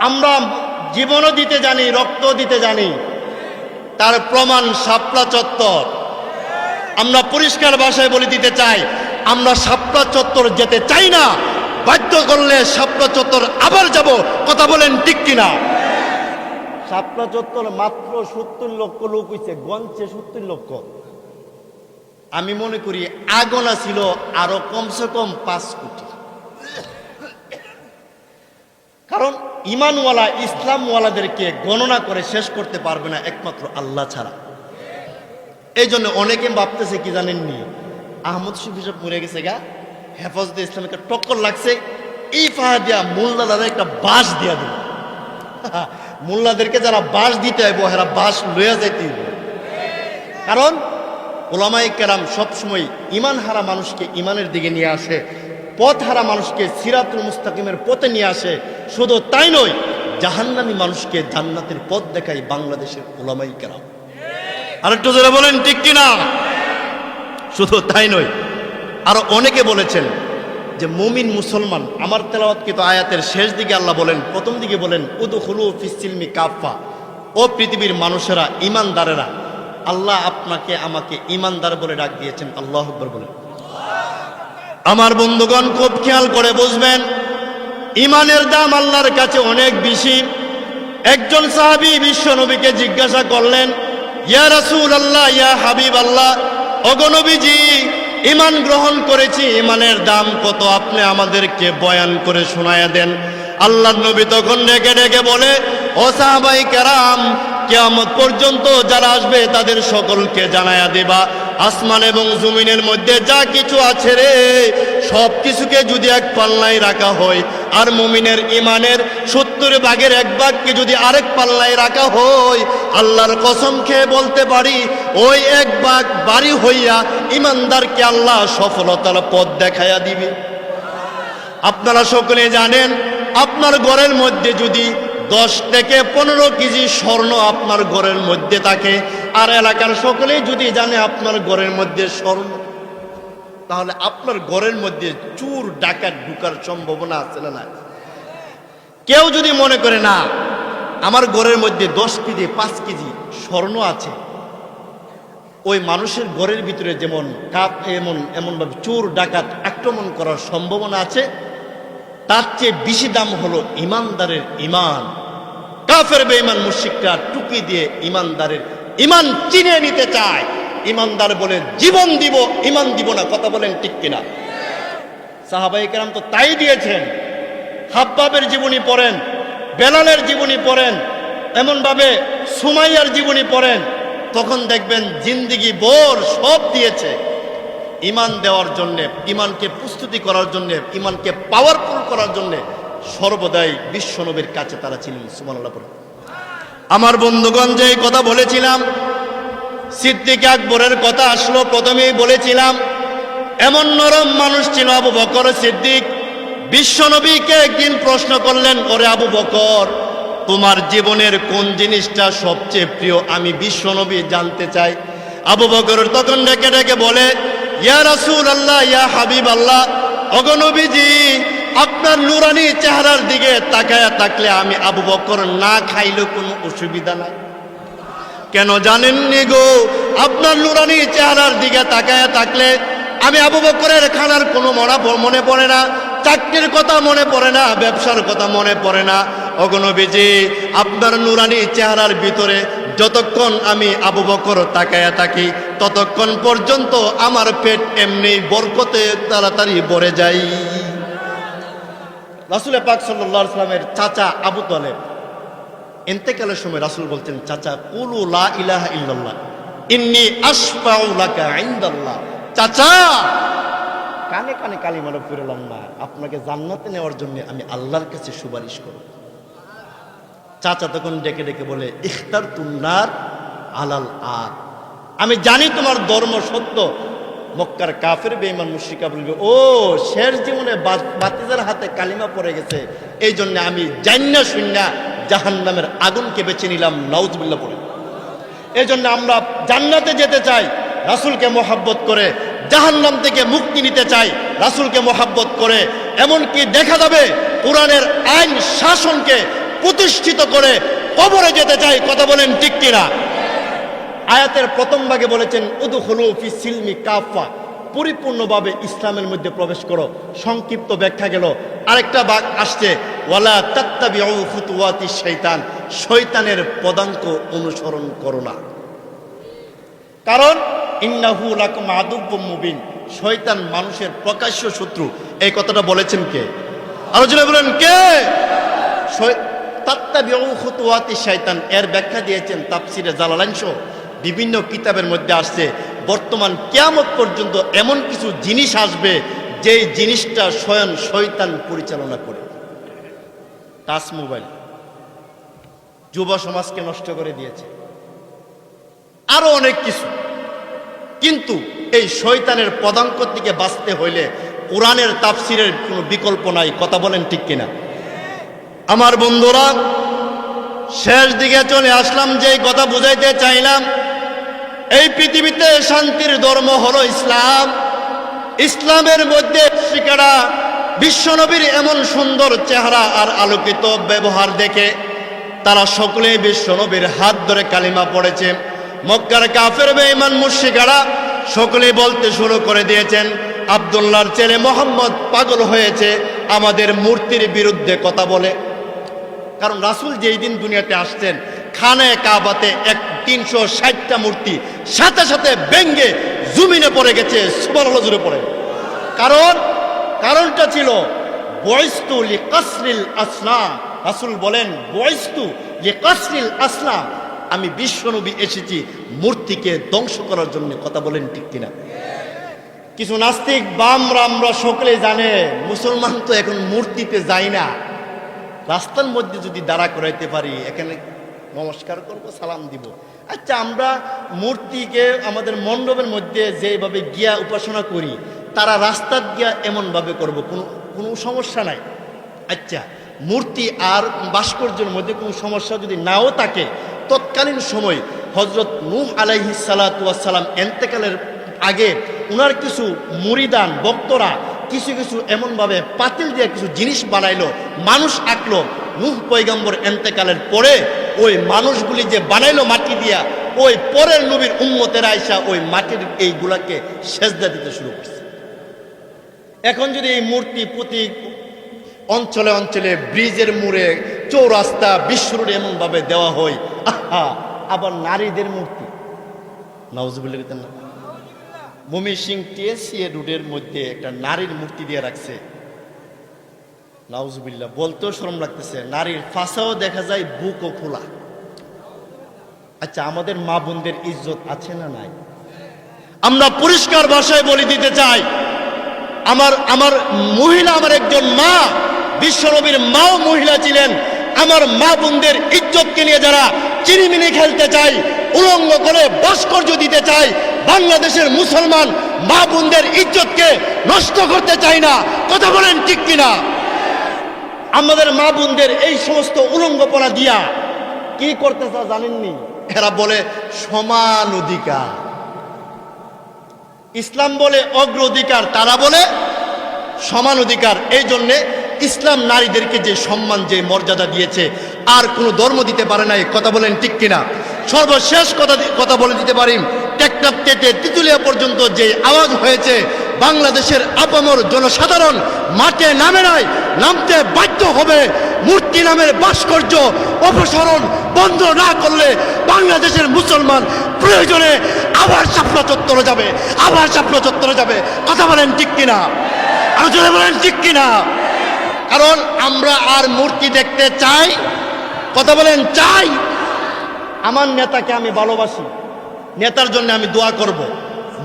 আমরা জীবনও দিতে জানি, রক্ত দিতে জানি, তার প্রমাণ শাপলা চত্বর। আমরা পরিষ্কার ভাষায় বলে দিতে চাই, আমরা শাপলা চত্বর যেতে চাই না, বাধ্য করলে শাপলা চত্বর আবার যাব, কথা বলেন ঠিক কিনা? শাপলা চত্বর মাত্র 70 লক্ষ লোক হইছে, গঞ্চে 70 লক্ষ। আমি মনে করি আগনা ছিল আরো কমসে কম 5 কোটি। কারণ ইমানওয়ালা ইসলামওয়ালাদেরকে গণনা করে শেষ করতে পারবে না একমাত্র আল্লাহ ছাড়া। এই জন্য অনেকে ভাবতেছে কি জানেননি, আহমদ শফি সাহেব মরে গেছে গা, হেফাজতে ইসলামকে টক্কর লাগছে, এই ফাহা দিয়া মোল্লারা একটা বাঁশ দিয়া দিল। মোল্লাদেরকে যারা বাঁশ দিতে আইব হেরা বাঁশ লইয়া যাইতে হইব। কারণ ওলামায়ে কেরাম সবসময় ইমান হারা মানুষকে ইমানের দিকে নিয়ে আসে, পথ হারা মানুষকে সিরাতুল মুস্তাকিমের পথে নিয়ে আসে। শুধু তাই নয়, জাহান্নামী মানুষকে জান্নাতের পথ দেখায় বাংলাদেশের ওলামায়ে কেরাম। আরেকটু জোরে বলেন ঠিক কিনা? শুধু তাই নয়, আরো অনেকে বলেছেন যে মুমিন মুসলমান, আমার তেলাওয়াতকৃত আয়াতের শেষ দিকে আল্লাহ বলেন, প্রথম দিকে বলেন উদখুলু ফিস সিলমি কাফা, ও পৃথিবীর মানুষেরা, ইমানদারেরা। আল্লাহ আপনাকে আমাকে ইমানদার বলে ডাক দিয়েছেন। আল্লাহু আকবার বলেন। আমার বন্ধুগণ খুব খেয়াল করে বুঝবেন, ইমানের দাম আল্লাহর কাছে অনেক বেশি। একজন সাহাবী বিশ্ব নবীকে জিজ্ঞাসা করলেন, ইয়া রাসূলুল্লাহ, ইয়া হাবিবাল্লাহ, ওগো নবীজি, ইমান গ্রহণ করেছি, ইমানের দাম কত, আপনি আমাদেরকে বয়ান করে শোনায়া দেন। আল্লাহর নবী তখন ডেকে ডেকে বলে, ও সাহাবায়ে কেরাম, কিয়ামত পর্যন্ত যারা আসবে তাদের সকলকে জানায়া দেবা, আসমান এবং জমিনের মধ্যে যা কিছু আছে রে, সব কিছুকে যদি এক পাল্লায় রাখা হয়, আর মুমিনের ইমানের 70 ভাগের 1 ভাগকে যদি আরেক পাল্লায় রাখা হয়, আল্লাহর কসম খেয়ে বলতে পারি, ওই 1 ভাগ বাড়ি হইয়া ইমানদারকে আল্লাহ সফলতার পথ দেখাইয়া দিবে। আপনারা সকলে জানেন, আপনার ঘরের মধ্যে যদি 10 থেকে 15 কেজি স্বর্ণ আপনার ঘরের মধ্যে থাকে, আর এলাকার সকলেই যদি জানে আপনার ঘরের মধ্যে স্বর্ণ, তাহলে আপনার ঘরের মধ্যে চোর ডাকাত ঢুকার সম্ভাবনা আছে না? কেউ যদি মনে করে না আমার ঘরের মধ্যে 10 কেজি 5 কেজি স্বর্ণ আছে, ওই মানুষের ঘরের ভিতরে যেমন এমনভাবে চোর ডাকাত আক্রমণ করার সম্ভাবনা আছে, তার চেয়ে বেশি দাম হলো ইমানদারের ইমান। কাফের বেঈমান মুশরিকরা টুকি দিয়ে ইমানদারের ইমান চিনে নিতে চায়। ইমানদার বলে জীবন দিব, ইমান দিব না, কথা বলেন ঠিক কিনা? সাহাবায়ে কেরাম তো তাই দিয়েছেন। হাব্বাবের জীবনী পড়েন, বেলালের জীবনী পড়েন, এমন ভাবে সুমাইয়ার জীবনী পড়েন, তখন দেখবেন জিন্দেগি ভোর সব দিয়েছে ইমান দেওয়ার জন্যে, ইমানকে প্রস্তুতি করার জন্যে, ইমানকে পাওয়ারফুল করার জন্যে। সর্বদাই বিশ্বনবীর কাছে তারা ছিলেন। সুবহানাল্লাহ। আমার বন্ধুগণ, যে কথা বলেছিলাম সিদ্দিক আকবরের কথা আসলো, প্রথমেই বলেছিলাম এমন নরম মানুষ ছিল আবু বকর সিদ্দিক। বিশ্বনবীকে একদিন প্রশ্ন করলেন, ওরে আবু বকর, তোমার জীবনের কোন জিনিসটা সবচেয়ে প্রিয়, আমি বিশ্বনবী জানতে চাই। আবু বকর তখন ডেকে ডেকে বলে, ইয়া রাসূলুল্লাহ, ইয়া হাবিবাল্লাহ, ওগো নবীজি, আপনার নুরানি চেহারার দিকে তাকায়া থাকলে আমি আবু বকর না খাইলেও কোনো অসুবিধা নাই। কেন জানেননি গো? আপনার নুরানি চেহারার দিকে তাকায়া থাকলে আমি আবু বকরের খানার কোনো মনে পড়ে না, চাকরির কথা মনে পড়ে না, ব্যবসার কথা মনে পড়ে না। ওগো নবীজি, আপনার নুরানি চেহারার ভিতরে যতক্ষণ আমি আবু বকর তাকায়া থাকি, ততক্ষণ পর্যন্ত আমার পেট এমনি বরকতে তাড়াতাড়ি ভরে যায়। রাসূল পাক সাল্লাল্লাহু আলাইহি ওয়াসাল্লামের চাচা আবু তালেব ইন্তেকালের সময় রাসূল বলতেন, চাচা কুলু লা ইলাহা ইল্লাল্লাহ ইন্নী আশফাউ লাকা ইনদাল্লাহ। চাচা, কানে কানে কালিমাটা পড়লাম না, আপনাকে জান্নাতে নেওয়ার জন্য আমি আল্লাহর কাছে সুপারিশ করব। চাচা তখন ডেকে ডেকে বলে, ইখতারতুন নার আলাল আর, আমি জানি তোমার ধর্ম সত্য। মক্কার কাফের বেঈমান মুশরিকরা বলবে, ও শেষ জীবনে বাতিজার হাতে কালিমা পড়ে গেছে, এই জন্য আমি জান্না শুননা জাহান্নামের আগুনকে বেছে নিলাম। নাউজুবিল্লাহ পড়ে। এই জন্য আমরা জান্নাতে যেতে চাই, রাসূলকে মহব্বত করে, জাহান্নাম থেকে মুক্তি নিতে চাই, রাসূলকে মহব্বত করে। এমনকি দেখা যাবে কোরআনের আইন শাসনকে প্রতিষ্ঠিত করে কবরে যেতে চাই, কথা বলেন ঠিক কিনা? আয়াতের প্রথম ভাগে বলেছেন উদখুলু ফিস সিলমি কাফা, পরিপূর্ণভাবে ইসলামের মধ্যে প্রবেশ করো। সংক্ষিপ্ত ব্যাখ্যা গেল। আরেকটা বাক আসছে, ওয়ালা তাত্তাবিউ খুতুওয়াতিশ শাইতান, শয়তানের পদাঙ্ক অনুসরণ করো না, কারণ ইন্নাহু লাকুম আদুব্বুম মুবিন, শয়তান মানুষের প্রকাশ্য শত্রু। এই কথাটা বলেছেন কে? আরো জোরে বলেন কে? তাত্তাবিউ খুতুওয়াতিশ শাইতান এর ব্যাখ্যা দিয়েছেন তাফসিরে জালালাইন সহ বিভিন্ন কিতাবের মধ্যে আসছে, বর্তমান কিয়ামত পর্যন্ত এমন কিছু জিনিস আসবে যেই জিনিসটা স্বয়ং শয়তান পরিচালনা করে। টাচ মোবাইল যুব সমাজকে নষ্ট করে দিয়েছে, আরো অনেক কিছু। কিন্তু এই শয়তানের পদাঙ্ক থেকে বাঁচতে হইলে কোরআনের তাফসিরের কোনো বিকল্প নাই। কথা বলেন ঠিক কিনা? আমার বন্ধুরা, শেষ দিকে চলে আসলাম। যে কথা বুঝাইতে চাইলাম, এই পৃথিবীতে শান্তির ধর্ম হলো ইসলাম। ইসলামের মধ্যে শিকারা বিশ্বনবীর এমন সুন্দর চেহারা আর আলোকিত ব্যবহার দেখে তারা সকলেই বিশ্বনবীর হাত ধরে কালিমা পড়েছে। মক্কার কাফের বেঈমান মুশরিকরা সকলেই বলতে শুরু করে দিয়েছেন, আব্দুল্লাহর ছেলে মোহাম্মদ পাগল হয়েছে, আমাদের মূর্তির বিরুদ্ধে কথা বলে। কারণ রাসূল যেই দিন দুনিয়াতে আসছেন, খানে কাবাতে 360টা মূর্তি সাথে সাথে ভেঙ্গে জমিনে পড়ে গেছে। সুবহানাল্লাহ জুড়ে পড়ে। কারণটা ছিল বুইস্তু লিকাসরিল আসনাম। রাসূল বলেন, বুইস্তু লিকাসরিল আসনাম, আমি বিশ্বনবী এসেছি মূর্তিকে ধ্বংস করার জন্য। কথা বলেন ঠিক কিনা? কিছু নাস্তিক বামরা আমরা সকলে জানে, মুসলমান তো এখন মূর্তিতে যায় না। রাস্তার মধ্যে যদি দাঁড়া করাইতে পারি, এখানে নমস্কার করব, সালাম দিব। আচ্ছা, আমরা মূর্তিকে আমাদের মণ্ডপের মধ্যে যেভাবে গিয়া উপাসনা করি, তারা রাস্তার গিয়া এমনভাবে করব, কোনো সমস্যা নাই। আচ্ছা, মূর্তি আর ভাস্কর্যের মধ্যে কোনো সমস্যা যদি নাও থাকে, তৎকালীন সময় হযরত নূহ আলাইহিস সালাতু ওয়াস সালাম ইন্তেকালের আগে উনার কিছু মুরিদান ভক্তরা কিছু কিছু এমনভাবে পাতিল দিয়ে কিছু জিনিস বানাইলো, মানুষ আঁকলো। নূহ পয়গম্বর ইন্তেকালের পরে ওই মানুষগুলি যে বানাইলো মাটি দিয়া, ওই পরের নবীর উম্মতেরা আইসা ওই মাটির এইগুলাকে সেজদা দিতে শুরু করছে। এখন যদি এই মূর্তি প্রতি অঞ্চলে অঞ্চলে, ব্রিজের মোড়ে, চৌরাস্তা, বিশ্ব রোডে এমনভাবে দেওয়া হয়, আহা, আবার নারীদের মূর্তি, নাউজুবিল্লাহ না, ময়মনসিংহ টিএসসি রোডের মধ্যে একটা নারীর মূর্তি দিয়ে রাখছে। নাউজুবিল্লাহ, বলতেও শরম লাগতেছে। নারীর ফাঁসাও দেখা যায়, বুকও খোলা। আচ্ছা, আমাদের মা বোনদের ইজ্জত আছে না নাই? আমরা পরিষ্কার ভাষায় বলে দিতে চাই, আমার মহিলা, আমার একজন মা, বিশ্বনবীর মাও মহিলা ছিলেন। আমার মা বোনদের ইজ্জতকে নিয়ে যারা চিনিমিনি খেলতে চায়, উলঙ্গ করে ভাস্কর্য দিতে চায়, বাংলাদেশের মুসলমান মা বোনদের ইজ্জতকে নষ্ট করতে চায় না। কথা বলেন ঠিক কিনা? আমাদের মা বোনদের এই সমস্ত উলঙ্গপনা দিয়া কি করতে চায় জানেননি? এরা বলে সমান অধিকার। ইসলাম বলে অগ্রাধিকার, তারা বলে সমান অধিকার। এই জন্যে ইসলাম নারীদেরকে যে সম্মান, যে মর্যাদা দিয়েছে, আর কোনো ধর্ম দিতে পারে না। কথা বলেন ঠিক কিনা? সর্বশেষ কথা বলে দিতে পারি, টেকনাফ থেকে তিতুলিয়া পর্যন্ত যে আওয়াজ হয়েছে, বাংলাদেশের আপামর জনসাধারণ মাঠে নামে নাই, নামতে বাধ্য হবে। মূর্তি নামের ভাস্কর্য অপসারণ বন্ধ না করলে বাংলাদেশের মুসলমান প্রয়োজনে আবার শাপলা চত্বরে যাবে, আবার শাপলা চত্বরে যাবে। কথা বলেন ঠিক কিনা? আর জোরে বলেন ঠিক কিনা? কারণ আমরা আর মূর্তি দেখতে চাই। কথা বলেন চাই। আমার নেতাকে আমি ভালোবাসি, নেতার জন্য আমি দোয়া করব।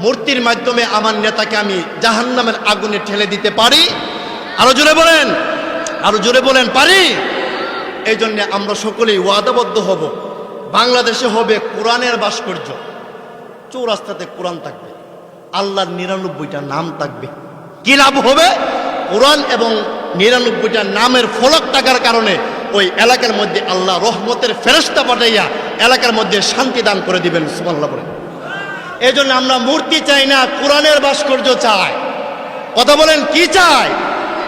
মূর্তির মাধ্যমে আমার নেতাকে আমি জাহান্নামের আগুনে ঠেলে দিতে পারি? আরো জোরে বলেন, আরো জোরে বলেন, পারি? এই জন্য আমরা সকলেই ওয়াদাবদ্ধ হব, বাংলাদেশে হবে কোরআনের ভাস্কর্য। চৌরাস্তাতে কোরআন থাকবে, আল্লাহর 99টা নাম থাকবে। কি লাভ হবে? কোরআন এবং 99টা নামের ফলক থাকার কারণে ওই এলাকার মধ্যে আল্লাহ রহমতের ফেরেশতা পাঠাইয়া এলাকার মধ্যে শান্তি দান করে দিবেন। সুবহানাল্লাহ বলেন। এই জন্য আমরা মূর্তি চাই না, কোরআনের ভাস্কর্য চাই। কথা বলেন, কি চাই?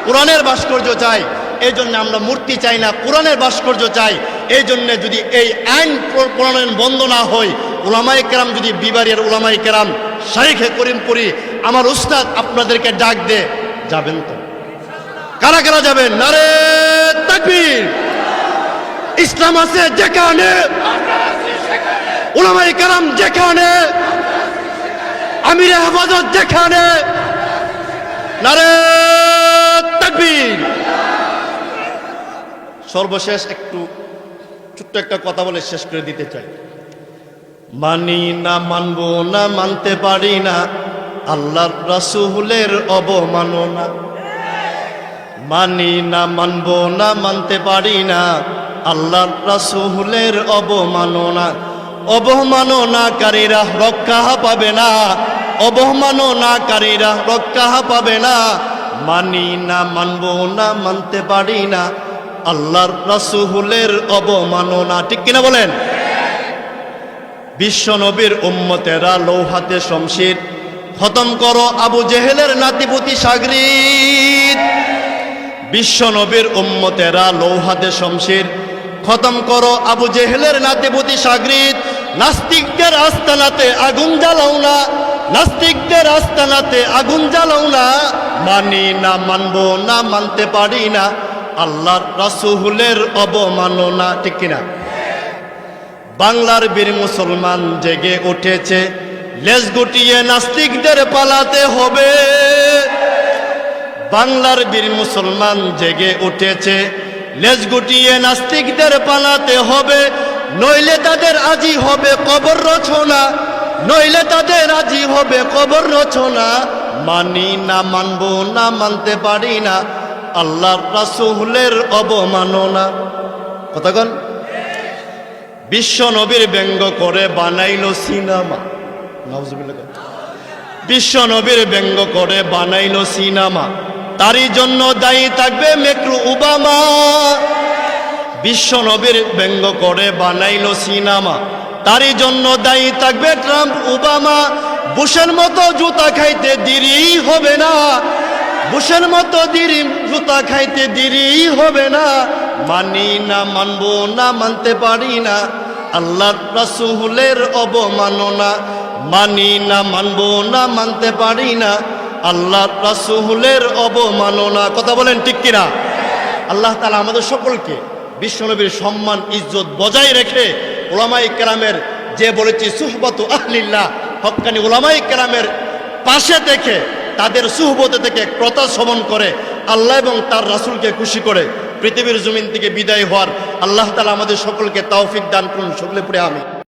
কোরআনের ভাস্কর্য চাই। এই জন্য আমরা মূর্তি চাই না, কোরআনের ভাস্কর্য চাই। এই জন্য যদি এই আইন প্রণয়ন বন্ধ না হয়, উলামায়ে কেরাম যদি বিবারের উলামায়ে কেরাম শাইখে করিমপুরি আমার উস্তাদ আপনাদেরকে ডাক দে, যাবেন তো? কারা কারা যাবেন? নারে তাকবীর! ইসলাম আছে যেখানে, উলামায়ে কেরাম যেখানে, আমিরে হেফাজত যেখানে, নারে তাকবীর! সর্বশেষ একটু ছোট্ট একটা কথা বলে শেষ করে দিতে চাই। মানি না, মানবো না, মানতে পারি না আল্লাহর রাসূলের অবমাননা। মানি না, মানবো না, মানতে পারি না আল্লাহর রাসূলের অবমাননা। অবমাননাকারীরা রক্ষা পাবে না, অবমাননাকারীরা রক্ষা পাবে না। মানি না, মানবো না, মানতে পারি না আল্লাহর রাসূলের অবমাননা। ঠিক কিনা বলেন? বিশ্ব নবীর উম্মতেরা লৌহাতে শমশির, খতম করো আবু জেহেলের নাতিপুতি সাগরিদ। বিশ্ব নবীর উম্মতেরা লৌহাতে শমশির, খতম করো আবু জেহেলের নাতিপুতি সাগরিদ। নাস্তিকদের আস্তানাতে আগুন জ্বালাও না, নাস্তিকদের আস্তানাতে আগুন জ্বালাও না। মানি না, মানবো না, মানতে পারি না আল্লাহর রাসূলের অবমাননা। ঠিক কিনা? বাংলার বীর মুসলমান জেগে উঠেছে, লেজ গুটিয়ে নাস্তিকদের পালাতে হবে। বাংলার বীর মুসলমান জেগে উঠেছে, লেজ গুটিয়ে নাস্তিকদের পালাতে হবে। নইলে তাদের আজই হবে কবর রচনা, নইলে তাদের আজই হবে কবর রচনা। মানি না, মানবো না, মানতে পারি না আল্লাহর রাসূলের অবমাননা। কতক্ষণ? বিশ্ব নবীর ব্যঙ্গ করে বানাইলো সিনেমা। নাউজুবিল্লাহ। বিশ্ব নবীর ব্যঙ্গ করে বানাইলো সিনেমা, তারই জন্য দায়ী থাকবে মেক্রু ওবামা। বিশ্ব নবীর ব্যঙ্গ করে বানাইলো সিনেমা, তারই জন্য দায়ী থাকবে ট্রাম্প ওবামা। বুশের মতো জুতা খাইতে দেরি হবে না, বুশের মতো জুতা খাইতে দেরি হবে না। মানি না, মানবো না, মানতে পারি না আল্লাহর রাসূলের অবমাননা। মানি না, মানবো না, মানতে পারি না আল্লাহর রাসূলের অবমাননা। কথা বলেন ঠিক কিনা? আল্লাহ তাআলা আমাদের সকলকে বিশ্বনবীর সম্মান ইজ্জত বজায় রেখে উলামায়ে কেরামের, যে বলেছি সুহবতু আহলিল্লাহ, হক্কানি উলামায়ে কেরামের পাশে থেকে তাদের সুহবতে থেকে কথা শ্রবণ করে আল্লাহ এবং তার রাসূলকে খুশি করে পৃথিবীর জমিন থেকে বিদায় হওয়ার আল্লাহ তাআলা আমাদের সকলকে তৌফিক দান করুন। সকলে পড়ে আমিন।